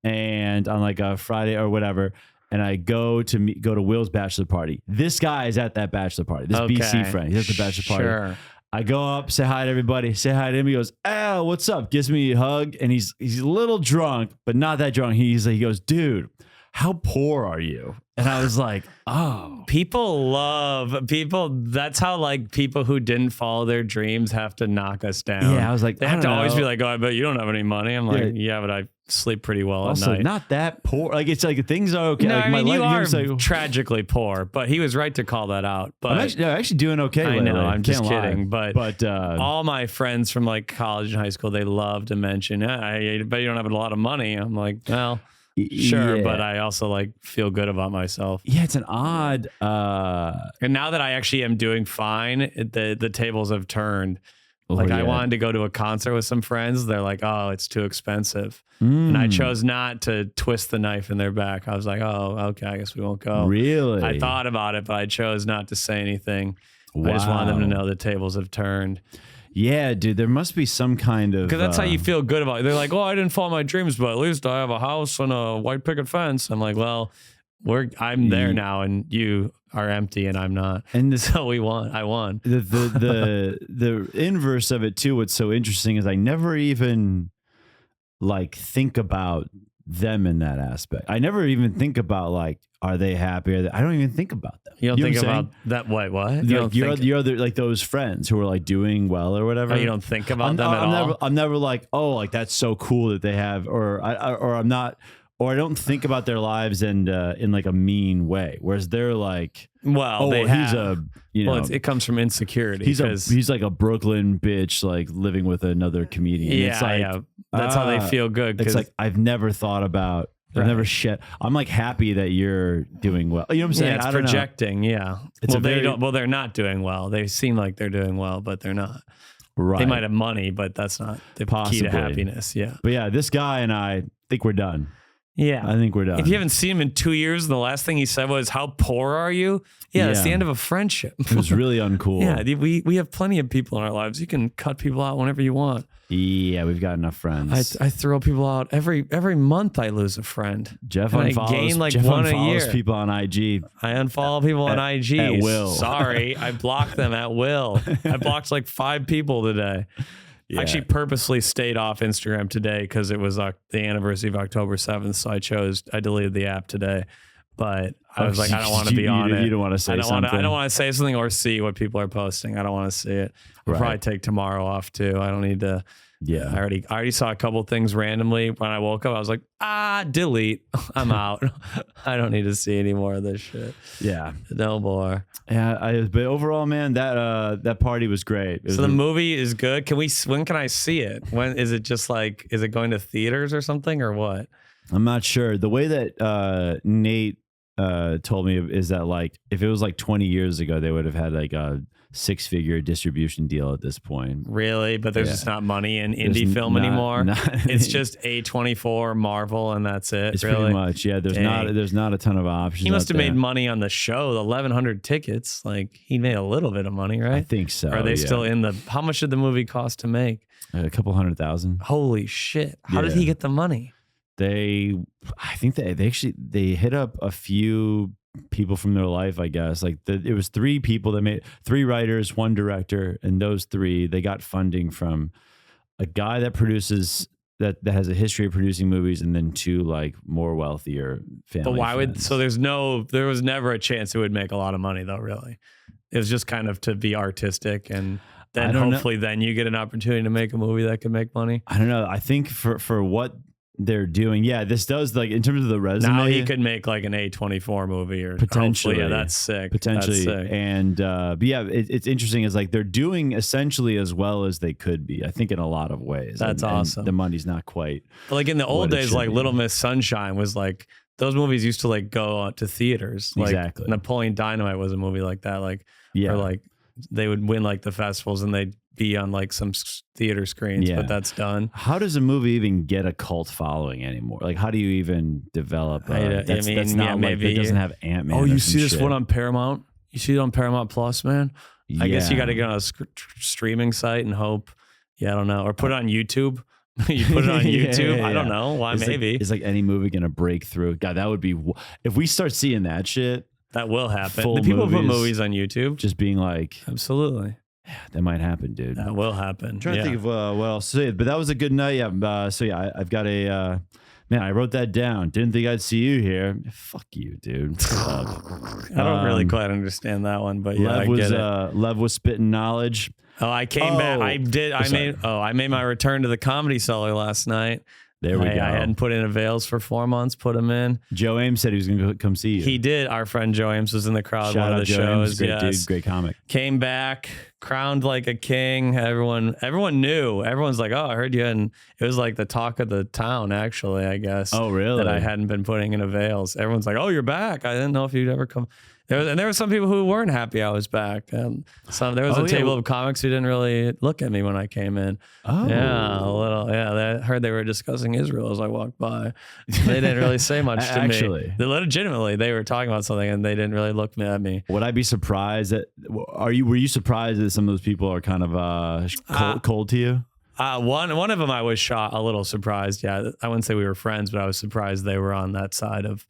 and on like a Friday or whatever, and I go to Will's bachelor party. This guy is at that bachelor party. This BC friend, he's at the bachelor party. Sure. I go up, say hi to everybody, say hi to him. He goes, Al, what's up? Gives me a hug, and he's a little drunk, but not that drunk. He goes, dude, how poor are you? And I was like, oh. That's how like people who didn't follow their dreams have to knock us down. Yeah, I was like, they have to always be like, oh, I bet you don't have any money. I'm like, yeah, but I sleep pretty well also, at night. Not that poor. Like, it's like things are okay. No, like, I mean, you are like, tragically poor, but he was right to call that out. But I'm actually doing okay. I know, lately. I'm just kidding. But all my friends from like college and high school, they love to mention, I bet you don't have a lot of money. I'm like, well, sure, yeah. But I also like feel good about myself. Yeah, it's an odd. And now that I actually am doing fine, the tables have turned. I wanted to go to a concert with some friends. They're like, oh, it's too expensive. And I chose not to twist the knife in their back. I was like, oh, okay, I guess we won't go. Really? I thought about it, but I chose not to say anything. Wow. I just wanted them to know the tables have turned. Yeah, dude, there must be some kind of because that's how you feel good about it. They're like, oh, I didn't follow my dreams, but at least I have a house and a white picket fence. I'm like, well, I'm there now, and you are empty, and I'm not. And so I won. The inverse of it too. What's so interesting is I never even like think about them in that aspect. I never even think about like, are they happy? I don't even think about them. You don't think about that? What? Your other like those friends who are like doing well or whatever. Oh, you don't think about them at all. I'm never like, oh, like that's so cool that they have, or I'm not. Or I don't think about their lives and in like a mean way. Whereas they're like, well, it comes from insecurity. He's like a Brooklyn bitch, like living with another comedian. Yeah, it's like, that's how they feel good. It's like I've never thought about. I've never shit. I'm like happy that you're doing well. You know what I'm saying? Yeah, it's projecting. Yeah. They're not doing well. They seem like they're doing well, but they're not. Right. They might have money, but that's not the key to happiness. Yeah. But yeah, this guy and I think we're done. Yeah. I think we're done. If you haven't seen him in 2 years, the last thing he said was, how poor are you? Yeah, it's the end of a friendship. It was really uncool. Yeah, we have plenty of people in our lives. You can cut people out whenever you want. Yeah, we've got enough friends. I throw people out every month. I lose a friend. Geoff unfollows people on IG. I unfollow people on IG at will. Sorry, I block them at will. I blocked like 5 people today. Yeah. I actually purposely stayed off Instagram today because it was the anniversary of October 7th. So I deleted the app today. But I was like, I don't want to be on it. You don't want to say something. I don't want to say something or see what people are posting. I don't want to see it. I'll probably take tomorrow off too. I don't need to. Yeah. I already saw a couple things randomly when I woke up. I was like, delete. I'm out. I don't need to see any more of this shit. Yeah. No more. Yeah. But overall, man, that party was great. So the movie is good. When can I see it? When is it is it going to theaters or something or what? I'm not sure. The way that Nate told me is that like if it was like 20 years ago, they would have had like a 6-figure distribution deal at this point. Really? But there's just not money in indie film anymore. It's just A24, Marvel, and that's it. It's really? Pretty much. Yeah. There's not a ton of options. He must have made money on the show. The 1,100 tickets. Like he made a little bit of money, right? I think so. Or are they still in the? How much did the movie cost to make? A couple $100,000. Holy shit! How did he get the money? I think they hit up a few people from their life, I guess. Like it was 3 people that made 3 writers, 1 director, and those 3 they got funding from a guy that produces that has a history of producing movies, and then 2 like more wealthier family. But why friends. There was never a chance it would make a lot of money though. Really, it was just kind of to be artistic and. Then hopefully then you get an opportunity to make a movie that can make money. I don't know. I think for what they're doing, this does like in terms of the resume. Now he could make like an A24 movie or potentially. Yeah, that's sick. Potentially, that's sick. And but yeah, it's interesting. Is like they're doing essentially as well as they could be. I think in a lot of ways. That's awesome. And the money's not quite. But like in the old days, like Little Miss Sunshine was like those movies used to like go out to theaters. Like exactly. Napoleon Dynamite was a movie like that. Like or like. They would win like the festivals and they'd be on like some theater screens, but that's done. How does a movie even get a cult following anymore? Like, how do you even develop? That's not like it doesn't have Ant-Man. Oh, you see this one on Paramount? You see it on Paramount Plus, man? I guess you got to get on a streaming site and hope. Yeah, I don't know. Or put it on YouTube. You put it on YouTube. I don't know. Why? Maybe. It's like any movie going to break through. God, that would be, if we start seeing that shit. That will happen. The people put movies on YouTube. Just being like, absolutely. Yeah, that might happen, dude. That will happen. I'm trying to think of what else to say, but that was a good night. Yeah. I've got a, man, I wrote that down. Didn't think I'd see you here. Fuck you, dude. I don't really quite understand that one, but yeah, I get it. Lev was spitting knowledge. Oh, I came back. I made my return to the Comedy Cellar last night. There we go. I hadn't put in avails for 4 months, put them in. Joe Ames said he was going to come see you. He did. Our friend Joe Ames was in the crowd. Shout one out of the Joe shows. Ames, great dude, great comic. Came back, crowned like a king. Everyone knew. Everyone's like, oh, I heard you. And it was like the talk of the town, actually, I guess. Oh, really? That I hadn't been putting in avails. Everyone's like, oh, you're back. I didn't know if you'd ever come. There were some people who weren't happy I was back. There was a table of comics who didn't really look at me when I came in. Oh, yeah, a little. Yeah, heard they were discussing Israel as I walked by. They didn't really say much to me. They legitimately, they were talking about something and they didn't really look at me. Would I be surprised that, were you surprised that some of those people are kind of cold to you? One of them I was a little surprised. Yeah. I wouldn't say we were friends, but I was surprised they were on that side of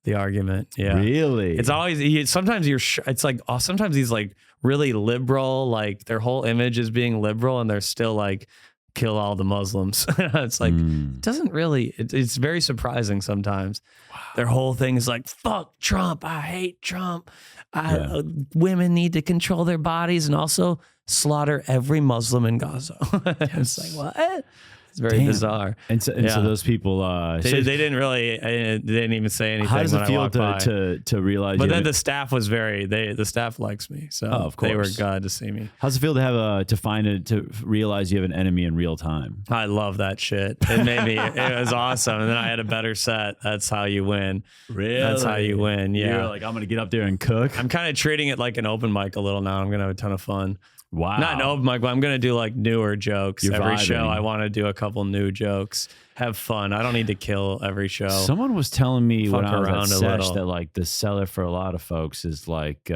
the argument. Yeah. Really? It's always, sometimes it's like, sometimes he's like really liberal, like their whole image is being liberal and they're still like, kill all the Muslims. It's like, it doesn't really, it's very surprising sometimes. Wow. Their whole thing is like, fuck Trump. I hate Trump. Women need to control their bodies and also slaughter every Muslim in Gaza. It's like, what? It's very bizarre. And so those people, they didn't really, they didn't even say anything. How does it feel to realize? But then the staff was the staff likes me, so of course. They were glad to see me. How's it feel to have to realize you have an enemy in real time? I love that shit. It made me, it was awesome. And then I had a better set. That's how you win. Really? That's how you win. Yeah. You're like, I'm going to get up there and cook. I'm kind of treating it like an open mic a little now. I'm going to have a ton of fun. Wow. Not an open mic, but I'm going to do like newer jokes. You're every vibing. show. I want to do a couple new jokes. Have fun. I don't need to kill every show. Someone was telling me when I was around at Sesh that like the cellar for a lot of folks is like,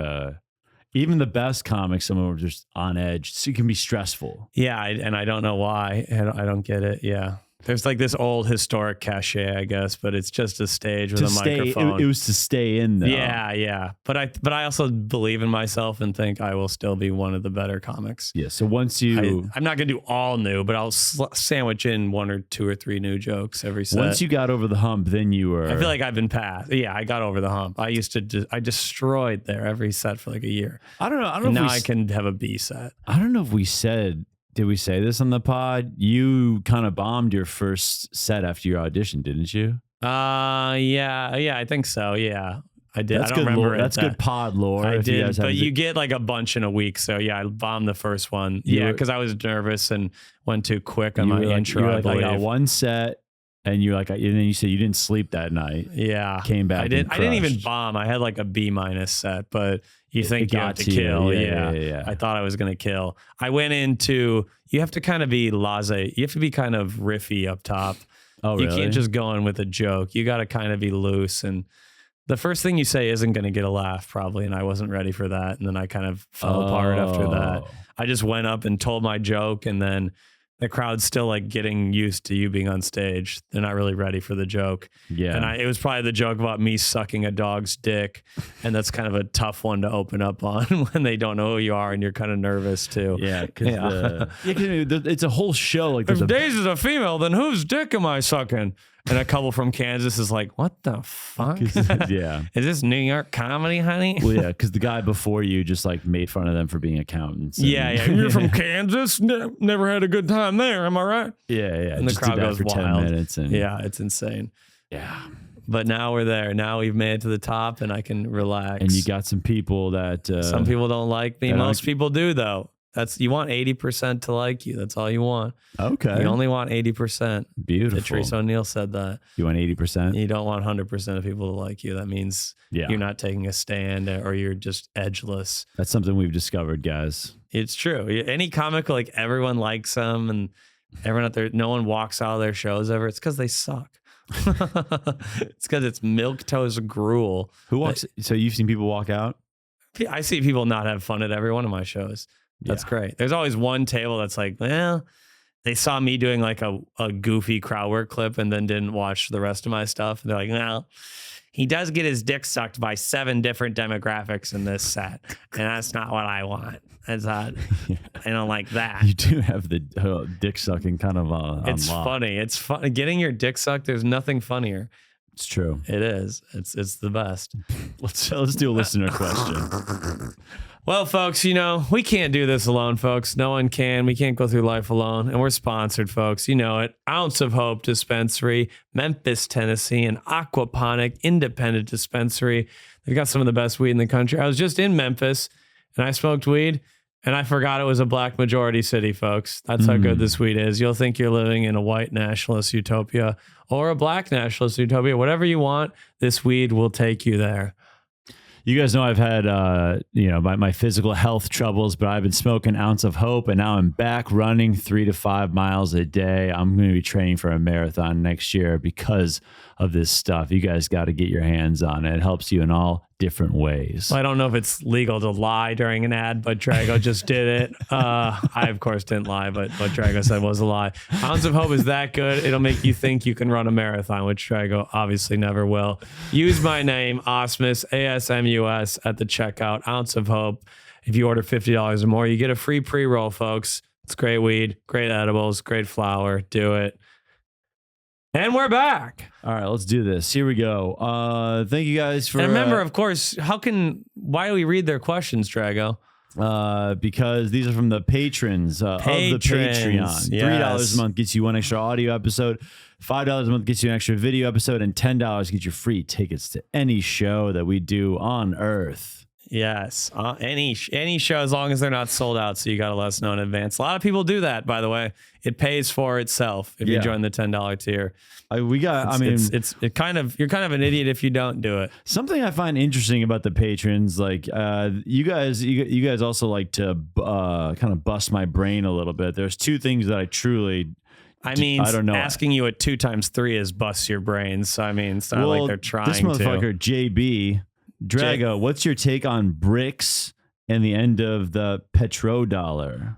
even the best comics, some of them are just on edge. So it can be stressful. Yeah. And I don't know why. I don't get it. Yeah. There's like this old historic cachet, I guess, but it's just a stage with a microphone. It was to stay in though. Yeah. But I also believe in myself and think I will still be one of the better comics. Yeah. So once you, I'm not going to do all new, but I'll sandwich in 1 or 2 or 3 new jokes every set. Once you got over the hump, then you were. I feel like I've been past. Yeah, I got over the hump. I used to I destroyed there every set for like a year. I don't know. Now I can have a B set. I don't know if we said. Did we say this on the pod? You kind of bombed your first set after your audition, didn't you? Yeah, I think so. Yeah, I did. That's I don't good remember. That's good pod lore. I did, but you get like a bunch in a week. So yeah, I bombed the first one. Yeah, because I was nervous and went too quick on my intro. I got one set, and you're like, and then you said you didn't sleep that night. Yeah, came back. I didn't even bomb. I had like a B- set, but. You think you have to kill. Yeah. I thought I was going to kill. I went into, you have to kind of be laissez. You have to be kind of riffy up top. Oh, really? You can't just go in with a joke. You got to kind of be loose. And the first thing you say isn't going to get a laugh probably. And I wasn't ready for that. And then I kind of fell apart after that. I just went up and told my joke. And then the crowd's still like getting used to you being on stage. They're not really ready for the joke. Yeah. And it was probably the joke about me sucking a dog's dick. And that's kind of a tough one to open up on when they don't know who you are and you're kind of nervous too. Yeah. Cause it's a whole show. Like if Daisy's a female, then whose dick am I sucking? And a couple from Kansas is like, what the fuck? Yeah. Is this New York comedy, honey? Well, yeah, because the guy before you just like made fun of them for being accountants. Yeah. You're from Kansas? Never had a good time there, am I right? Yeah. And the crowd goes for wild. 10 minutes. And yeah, it's insane. Yeah. But now we're there. Now we've made it to the top and I can relax. And you got some people that... some people don't like me. Most people do, though. You want 80% to like you. That's all you want. Okay. You only want 80%. Beautiful. Patrice O'Neill said that. You want 80%? You don't want 100% of people to like you. That means you're not taking a stand or you're just edgeless. That's something we've discovered, guys. It's true. Any comic, like everyone likes them and everyone out there, no one walks out of their shows ever. It's because they suck. It's because it's milquetoast gruel. Who walks? So you've seen people walk out? I see people not have fun at every one of my shows. That's great. There's always one table that's like, well, they saw me doing like a goofy crowd work clip and then didn't watch the rest of my stuff. And they're like, well, he does get his dick sucked by 7 different demographics in this set. And that's not what I want. That's not, I don't like that. You do have the dick sucking kind of It's funny. It's fun. Getting your dick sucked, there's nothing funnier. It's true. It is. It's the best. Let's do a listener question. Well, folks, we can't do this alone, folks. No one can. We can't go through life alone. And we're sponsored, folks. You know it. Ounce of Hope Dispensary, Memphis, Tennessee, an aquaponic independent dispensary. They've got some of the best weed in the country. I was just in Memphis and I smoked weed and I forgot it was a black majority city, folks. That's how good this weed is. You'll think you're living in a white nationalist utopia or a black nationalist utopia. Whatever you want, this weed will take you there. You guys know I've had, my physical health troubles, but I've been smoking Ounce of Hope, and now I'm back running 3 to 5 miles a day. I'm going to be training for a marathon next year because of this stuff. You guys got to get your hands on it. It helps you in all different ways. Well, I don't know if it's legal to lie during an ad, but Drago just did it. I, of course, didn't lie, but what Drago said was a lie. Ounce of Hope is that good. It'll make you think you can run a marathon, which Drago obviously never will. Use my name, Osmus, ASMUS, at the checkout. Ounce of Hope. If you order $50 or more, you get a free pre-roll, folks. It's great weed, great edibles, great flower. Do it. And we're back. All right, let's do this. Here we go. Thank you guys for... And remember, of course, why do we read their questions, Drago? Because these are from the patrons, of the Patreon. $3 a month gets you one extra audio episode. $5 a month gets you an extra video episode. And $10 gets you free tickets to any show that we do on Earth. Yes, any show, as long as they're not sold out. So you got to let us know in advance. A lot of people do that, by the way. It pays for itself if you join the $10 tier. You're kind of an idiot if you don't do it. Something I find interesting about the patrons, like you guys also like to kind of bust my brain a little bit. There's two things that I don't know. Asking you at 2 times 3 is bust your brains. So I mean, it's not like they're trying to. This motherfucker, JB. Drago, what's your take on BRICS and the end of the petrodollar?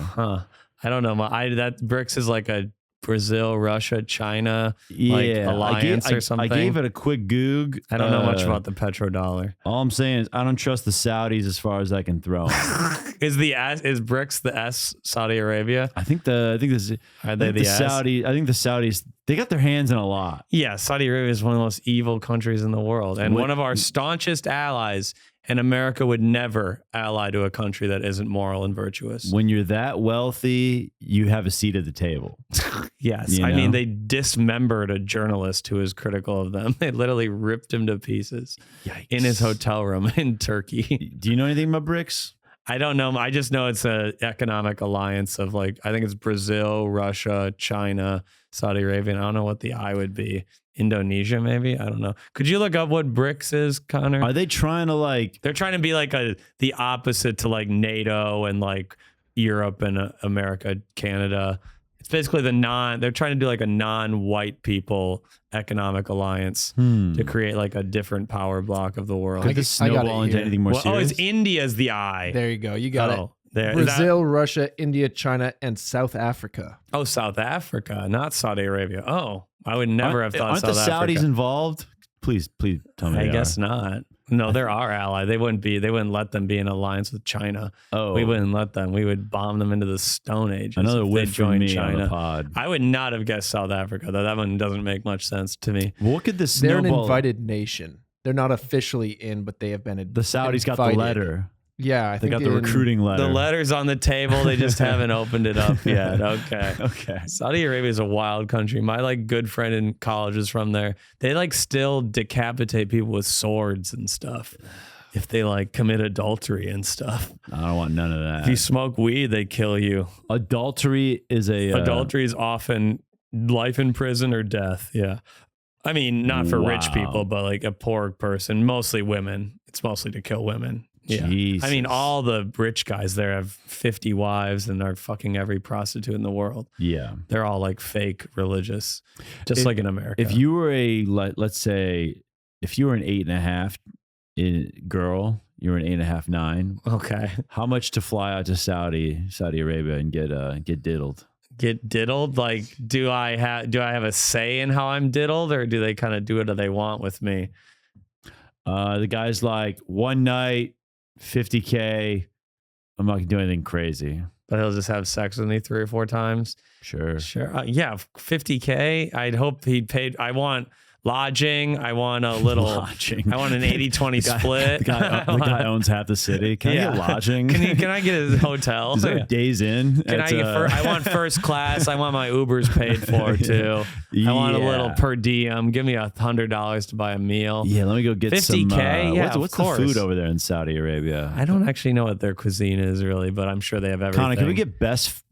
Huh. I don't know. That BRICS is like a Brazil, Russia, China alliance or something. I gave it a quick goog. I don't know much about the petrodollar. All I'm saying is I don't trust the Saudis as far as I can throw. Is BRICS the S Saudi Arabia? I think the Saudis, they got their hands in a lot. Yeah, Saudi Arabia is one of the most evil countries in the world, and one of our staunchest allies. And America would never ally to a country that isn't moral and virtuous. When you're that wealthy, you have a seat at the table. Yes. I mean, they dismembered a journalist who was critical of them. They literally ripped him to pieces. Yikes. In his hotel room in Turkey. Do you know anything about BRICS? I don't know. I just know it's an economic alliance of I think it's Brazil, Russia, China, Saudi Arabia. And I don't know what the I would be. Indonesia, maybe? I don't know. Could you look up what BRICS is, Connor? Are they trying to They're trying to be the opposite to NATO and Europe and America, Canada. It's basically they're trying to do a non-white people economic alliance to create a different power block of the world. Could this snowball into anything more serious? It's India's the I. There you go. You got it. There. Brazil, Russia, India, China, and South Africa. Oh, South Africa, not Saudi Arabia. Oh, I would never have thought South Africa. Aren't the Saudis involved? Please tell me. I guess not. No, they're our ally. They wouldn't let them be in alliance with China. Oh, we wouldn't let them. We would bomb them into the Stone Age. Another whiff from me on the pod. I would not have guessed South Africa, though. That one doesn't make much sense to me. What could this snowball? They're an invited nation. They're not officially in, but they have been The Saudis got the letter. Yeah, I think they got the recruiting letter. The letter's on the table. They just haven't opened it up yet. Okay. Okay. Saudi Arabia is a wild country. My good friend in college is from there. They still decapitate people with swords and stuff if they commit adultery and stuff. I don't want none of that. If you smoke weed, they kill you. Adultery is adultery is often life in prison or death. Yeah. I mean, not for rich people, but a poor person, mostly women. It's mostly to kill women. Yeah. Jesus. I mean, all the rich guys there have 50 wives and are fucking every prostitute in the world. Yeah. They're all fake religious, just like in America. If you were let's say, if you were an 8.5 girl, you were an 8.5, 9. Okay. How much to fly out to Saudi Arabia and get diddled? Get diddled? Do I have a say in how I'm diddled, or do they kind of do whatever they want with me? The guy's one night, $50K. I'm not gonna do anything crazy, but he'll just have sex with me 3 or 4 times. Sure. Yeah, $50K. I'd hope he'd paid. I want lodging. I want a little lodging. I want an 80-20 split. The guy owns half the city. Can I get lodging? Can I get a hotel? Is there days in? I want first class. I want my Ubers paid for too. I want a little per diem. Give me $100 to buy a meal. Yeah, let me go get 50K. What's the food over there in Saudi Arabia? I don't actually know what their cuisine is really, but I'm sure they have everything. Connor, can we get best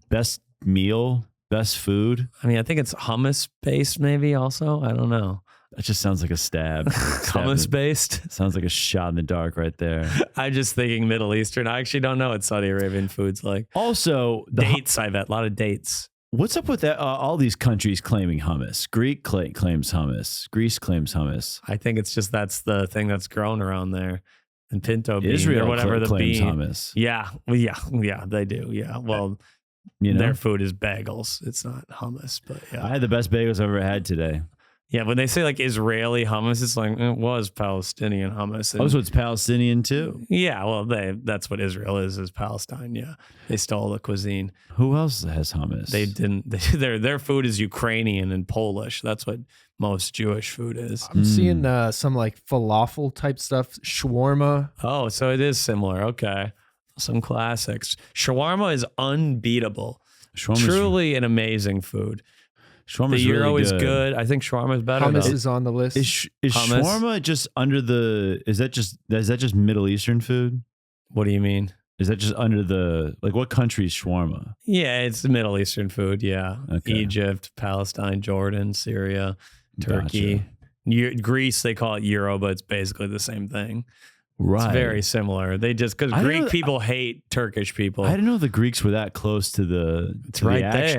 meal, best food? I mean, I think it's hummus based maybe also. I don't know. That just sounds like a stab. Hummus based. Sounds like a shot in the dark right there. I'm just thinking Middle Eastern. I actually don't know what Saudi Arabian food's like. Also, Dates, I bet. A lot of dates. What's up with that? All these countries claiming hummus. Greek claims hummus. Greece claims hummus. I think it's just that's the thing that's grown around there. And pinto bean Israel or whatever the claims bean. hummus. Yeah. Well, yeah, they do. Yeah. Well, their food is bagels. It's not hummus, but yeah. I had the best bagels I've ever had today. Yeah, when they say like Israeli hummus, it's like it was Palestinian hummus. And, Also, it's Palestinian too. yeah, well, that's what Israel is Palestine. Yeah, they stole the cuisine. Who else has hummus? They didn't. Their food is Ukrainian and Polish. That's what most Jewish food is. I'm seeing some like falafel type stuff, shawarma. Oh, so it is similar. Okay, some classics. Shawarma is unbeatable. Truly an amazing food. Shawarma's the gyro really is good. I think shawarma is better. Hummus though. is on the list. Is Hummus? shawarma just under the? Is that just Middle Eastern food? What do you mean? Is that just under the what country's shawarma? Yeah, it's Middle Eastern food. Yeah, Okay. Egypt, Palestine, Jordan, Syria, Turkey, Greece. They call it gyro, but it's basically the same thing. Right. It's very similar. They just because Greek people hate Turkish people. I didn't know the Greeks were that close to the to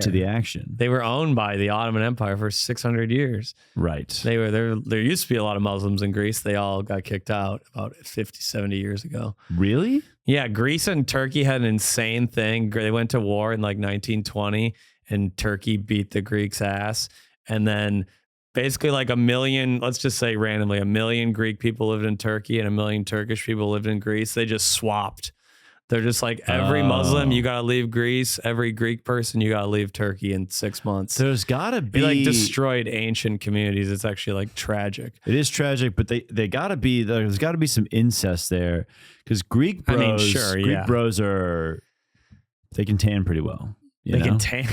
the action. They were owned by the Ottoman Empire for 600 years. Right. They were there. There used to be a lot of Muslims in Greece. They all got kicked out about 50, 70 years ago. Really? Yeah, Greece and Turkey had an insane thing. They went to war in like 1920, and Turkey beat the Greeks' ass, and then. Basically like 1 million, let's just say randomly, 1 million Greek people lived in Turkey and 1 million Turkish people lived in Greece. They just swapped. They're just like every Muslim, you got to leave Greece. Every Greek person, you got to leave Turkey in 6 months. There's got to be. They like destroyed ancient communities. It's actually like tragic. It is tragic, but they got to be, there's got to be some incest there because Greek bros, Greek bros they can tan pretty well. They can tan.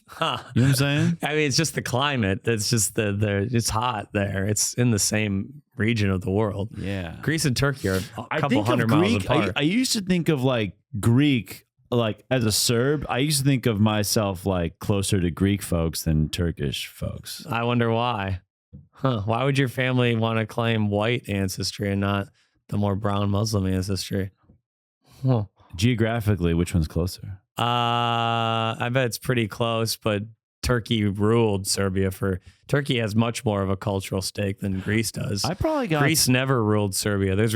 Huh. You know what I'm saying? I mean, it's just the climate. It's just it's hot there. It's in the same region of the world. Yeah. Greece and Turkey are a couple hundred miles apart. I used to think of like Greek, like as a Serb, I used to think of myself like closer to Greek folks than Turkish folks. I wonder why. Huh. Why would your family want to claim white ancestry and not the more brown Muslim ancestry? Huh. Geographically, which one's closer? I bet it's pretty close, but Turkey ruled Serbia Turkey has much more of a cultural stake than Greece does. Greece never ruled Serbia. There's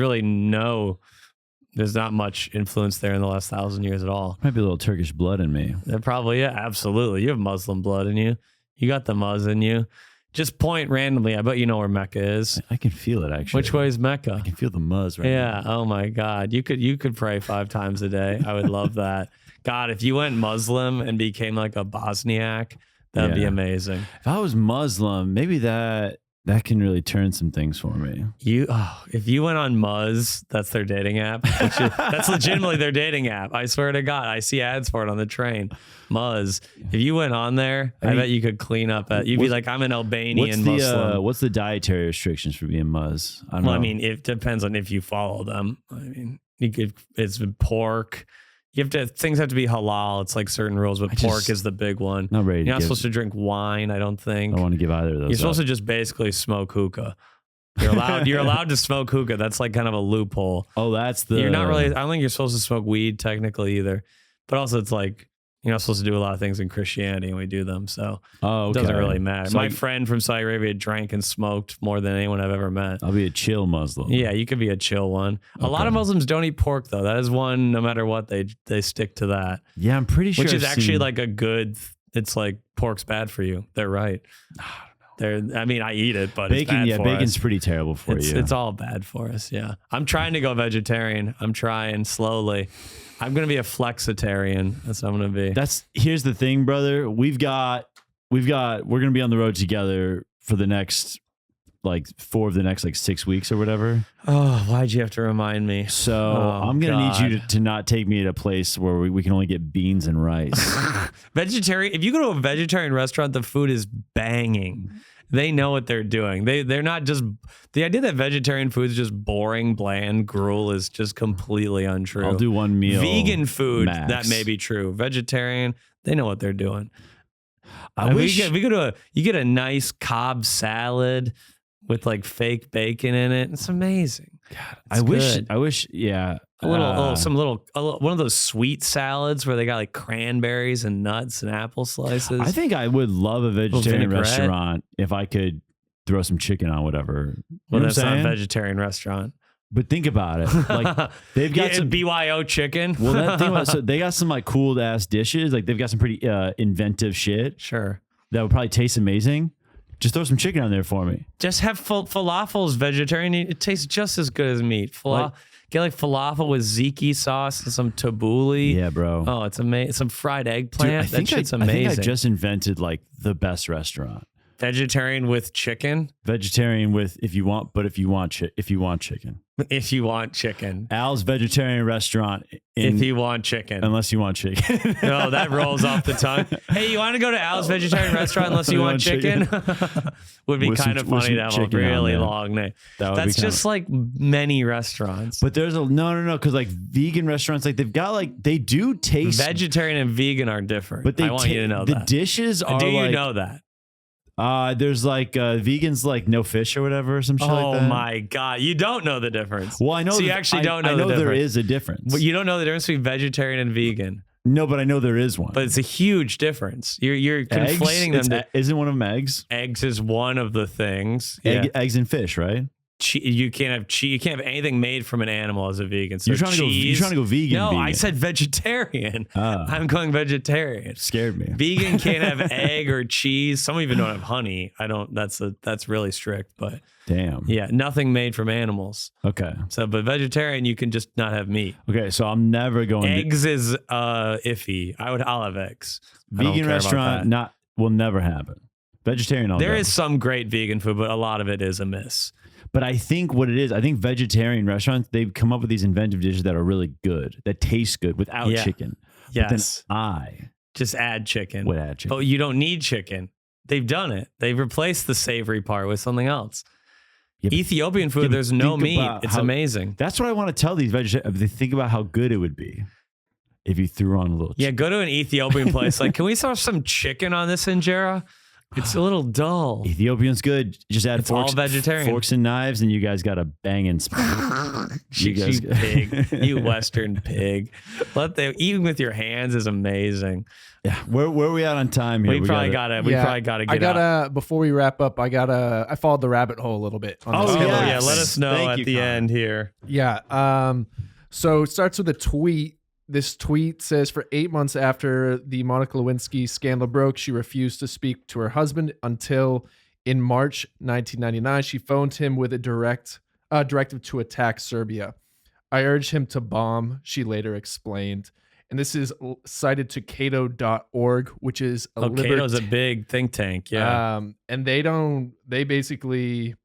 not much influence there in the last 1,000 years at all. Might be a little Turkish blood in me. There probably, yeah, absolutely. You have Muslim blood in you. You got the Muz in you. Just point randomly. I bet you know where Mecca is. I can feel it actually. Which way is Mecca? I can feel the Muz right now. Yeah. Oh my God. You could pray 5 times a day. I would love that. God, if you went Muslim and became like a Bosniak, that'd be amazing. If I was Muslim, maybe that can really turn some things for me. If you went on Muzz, that's their dating app. That's legitimately their dating app. I swear to God, I see ads for it on the train. Muzz. If you went on there, I bet you could clean up. You'd be like, I'm an Albanian Muslim. What's the dietary restrictions for being Muzz? I don't know. I mean, it depends on if you follow them. I mean, it's pork. Things have to be halal. It's like certain rules, but pork is the big one. Not ready. You're not supposed to drink wine, I don't think. I don't want to give either of those. You're supposed to just basically smoke hookah. You're allowed to smoke hookah. That's like kind of a loophole. Oh, that's You're not really. I don't think you're supposed to smoke weed technically either. But also, it's like you're not supposed to do a lot of things in Christianity, and we do them. So it doesn't really matter. So my friend from Saudi Arabia drank and smoked more than anyone I've ever met. I'll be a chill Muslim. Yeah, you could be a chill one. A lot of Muslims don't eat pork though. That is one. No matter what, they stick to that. Yeah, I'm pretty sure. Which is actually like a good. It's like pork's bad for you. They're right. I mean, I eat it, but bacon. It's bad for bacon's us. pretty terrible for you. It's all bad for us. Yeah, I'm trying to go vegetarian. I'm trying slowly. I'm gonna be a flexitarian. That's what I'm gonna be. Here's the thing, brother. We're gonna be on the road together for the next 4 of the next 6 weeks or whatever. Oh, why'd you have to remind me? So I'm gonna need you to not take me to a place where we can only get beans and rice. Vegetarian. If you go to a vegetarian restaurant, the food is banging. They know what they're doing. They're not just the idea that vegetarian food is just boring, bland gruel is just completely untrue. I'll do one meal. Vegan food, max. that may be true. Vegetarian, they know what they're doing. I wish you get a nice Cobb salad with like fake bacon in it. It's amazing. God, I wish, yeah. One of those sweet salads where they got like cranberries and nuts and apple slices. I think I would love a vegetarian vinaigrette. restaurant if I could throw some chicken on whatever. Well, that's not a vegetarian restaurant. But think about it. Like they've got some BYO chicken. Well, that thing about, so they got some like cool ass dishes. Like they've got some pretty inventive shit. Sure. That would probably taste amazing. Just throw some chicken on there for me. Just have falafels vegetarian. It tastes just as good as meat. Get like falafel with ziti sauce and some tabbouleh. Yeah, bro. Oh, it's amazing. Some fried eggplant. Dude, that shit's amazing. I think I just invented like the best restaurant. Vegetarian with chicken. Vegetarian with if you want chicken. If you want chicken. Al's vegetarian restaurant. If you want chicken. Unless you want chicken. No, that rolls off the tongue. Hey, you want to go to Al's vegetarian restaurant unless you want chicken? Would be kind of funny to have a really long name. That's just like many restaurants. But there's no, because like vegan restaurants, like they do taste. Vegetarian and vegan are different. But I want you to know the that. dishes are. Do you like, know that? There's like vegans like no fish or whatever or some shit like that. Oh my God. You don't know the difference. Well, I know. So you actually don't know I the know difference. there is a difference. But you don't know the difference between vegetarian and vegan. No, but I know there is one. But it's a huge difference. You're conflating them. Isn't one of them eggs? Eggs is one of the things. Eggs and fish, right? You can't have cheese. You can't have anything made from an animal as a vegan. So you're trying to go vegan. No, vegan. I said vegetarian. I'm going vegetarian. Scared me. Vegan can't have egg or cheese. Some even don't have honey. I don't. That's really strict. But damn. Yeah, nothing made from animals. Okay. So, but vegetarian, you can just not have meat. Okay, so I'm never going. Eggs is iffy. I'll have eggs. Vegan restaurant will never happen. Vegetarian. There is some great vegan food, but a lot of it is a miss. But I think what it is, I think vegetarian restaurants, they've come up with these inventive dishes that are really good, that taste good without chicken. Yes. But then I just add chicken. Would add chicken. But you don't need chicken. They've done it. They've replaced the savory part with something else. Yeah, Ethiopian food, there's no meat. It's amazing. That's what I want to tell these vegetarians. They think about how good it would be if you threw on a little chicken. Yeah, go to an Ethiopian place. Like, can we throw some chicken on this injera? It's a little dull. Ethiopian's good. Just add all vegetarian. Forks and knives, and you guys got a banging spot. you pig. You Western pig. Eating with your hands is amazing. Yeah. Where are we at on time here? We probably gotta get out. Before we wrap up, I followed the rabbit hole a little bit. On this. Yeah. Let us know at the end here. Yeah. So it starts with a tweet. This tweet says, for 8 months after the Monica Lewinsky scandal broke, she refused to speak to her husband until in March 1999, she phoned him with a directive to attack Serbia. I urged him to bomb, she later explained. And this is cited to Cato.org, which is Cato's a big think tank. Yeah. And they basically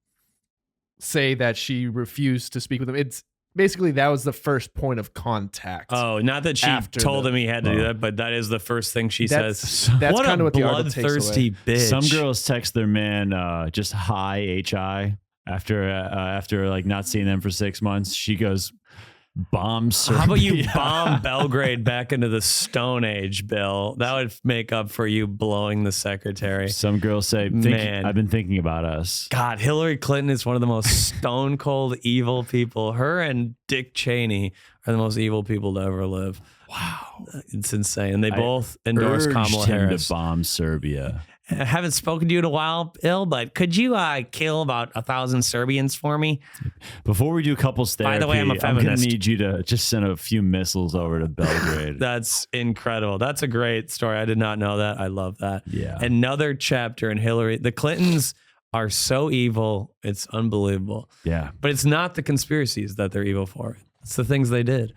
say that she refused to speak with him. It's basically, that was the first point of contact. Oh, not that she told him he had to do that, but that is the first thing she says. That's kind of what the bloodthirsty bitch. Some girls text their man just hi HI after like not seeing them for 6 months. She goes, bomb Serbia. How about you bomb Belgrade back into the Stone Age, Bill? That would make up for you blowing the secretary. Some girls say, man, I've been thinking about us. God, Hillary Clinton is one of the most stone cold evil people. Her and Dick Cheney are the most evil people to ever live. Wow. It's insane. And they both endorse Kamala Harris. To bomb Serbia. I haven't spoken to you in a while, Bill, but could you kill about 1,000 Serbians for me? Before we do couples therapy, by the way, I'm a feminist. I'm going to need you to just send a few missiles over to Belgrade. That's incredible. That's a great story. I did not know that. I love that. Yeah. Another chapter in Hillary. The Clintons are so evil. It's unbelievable. Yeah. But it's not the conspiracies that they're evil for. It's the things they did.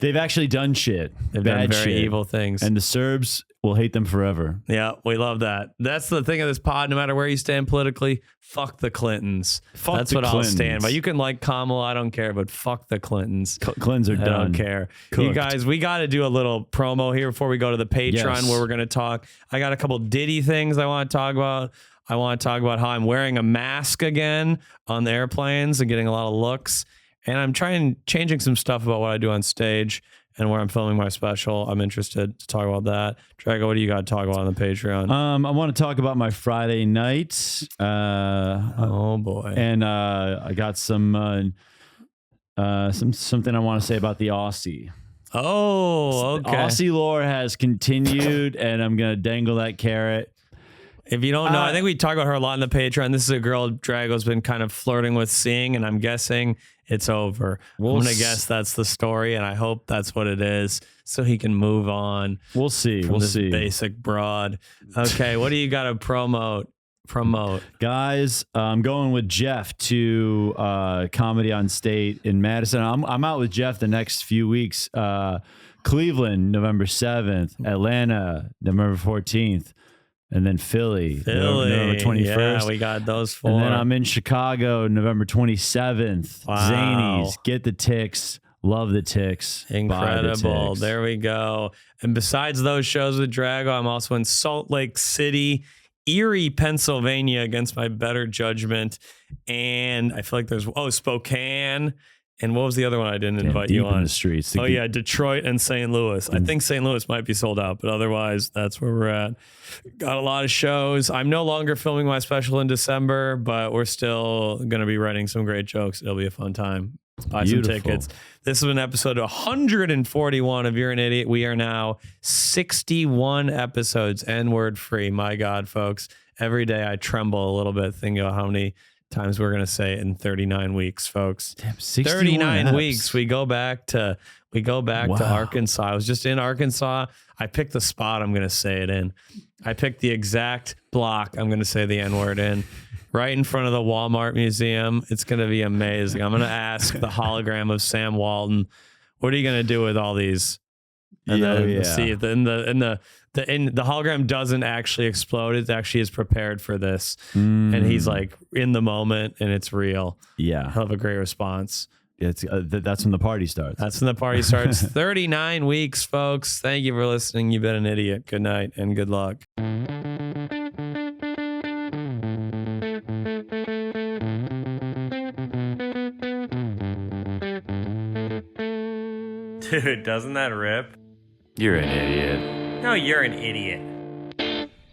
They've actually done shit. They've done very evil things. And the Serbs will hate them forever. Yeah, we love that. That's the thing of this pod. No matter where you stand politically, fuck the Clintons. That's what I'll stand by. You can like Kamala, I don't care, but fuck the Clintons. Clintons are done. I don't care. Cooked. You guys, we got to do a little promo here before we go to the Patreon where we're going to talk. I got a couple Diddy things I want to talk about. I want to talk about how I'm wearing a mask again on the airplanes and getting a lot of looks. And I'm changing some stuff about what I do on stage. and where I'm filming my special. I'm interested to talk about that. Drago, what do you got to talk about on the Patreon? I want to talk about my Friday night. Oh boy. And I got something I want to say about the Aussie. Oh, okay. Aussie lore has continued, and I'm gonna dangle that carrot. If you don't know, I think we talk about her a lot on the Patreon. This is a girl Drago's been kind of flirting with seeing, and I'm guessing it's over. I'm going to guess that's the story, and I hope that's what it is, so he can move on. We'll see. We'll see. Basic broad. Okay, what do you got to promote? Guys, I'm going with Geoff to Comedy on State in Madison. I'm out with Geoff the next few weeks. Cleveland, November 7th. Atlanta, November 14th. And then Philly, November 21st. Yeah, we got those 4. And then I'm in Chicago, November 27th. Wow. Zanies, get the ticks. Love the ticks. Incredible. The ticks. There we go. And besides those shows with Drago, I'm also in Salt Lake City, Erie, Pennsylvania, against my better judgment. And I feel like there's, Spokane. And what was the other one I didn't invite you on? In the streets. Yeah, Detroit and St. Louis. I think St. Louis might be sold out, but otherwise, that's where we're at. Got a lot of shows. I'm no longer filming my special in December, but we're still going to be writing some great jokes. It'll be a fun time. Buy some tickets. This has been episode 141 of You're an Idiot. We are now 61 episodes, N-word free. My God, folks. Every day I tremble a little bit thinking about how many times we're going to say it in 39 weeks, folks. Damn, 39 weeks. We go back to Arkansas. I was just in Arkansas. I picked the spot I'm going to say it in. I picked the exact block I'm going to say the N-word in, right in front of the Walmart Museum. It's going to be amazing. I'm going to ask the hologram of Sam Walton, what are you going to do with all these? And then see if the hologram doesn't actually explode. It actually is prepared for this. And he's like in the moment and it's real. Yeah. He'll have a great response. It's that's when the party starts. That's when the party starts. 39 weeks, folks. Thank you for listening. You've been an idiot. Good night and good luck. Dude, doesn't that rip? You're an idiot. No, you're an idiot.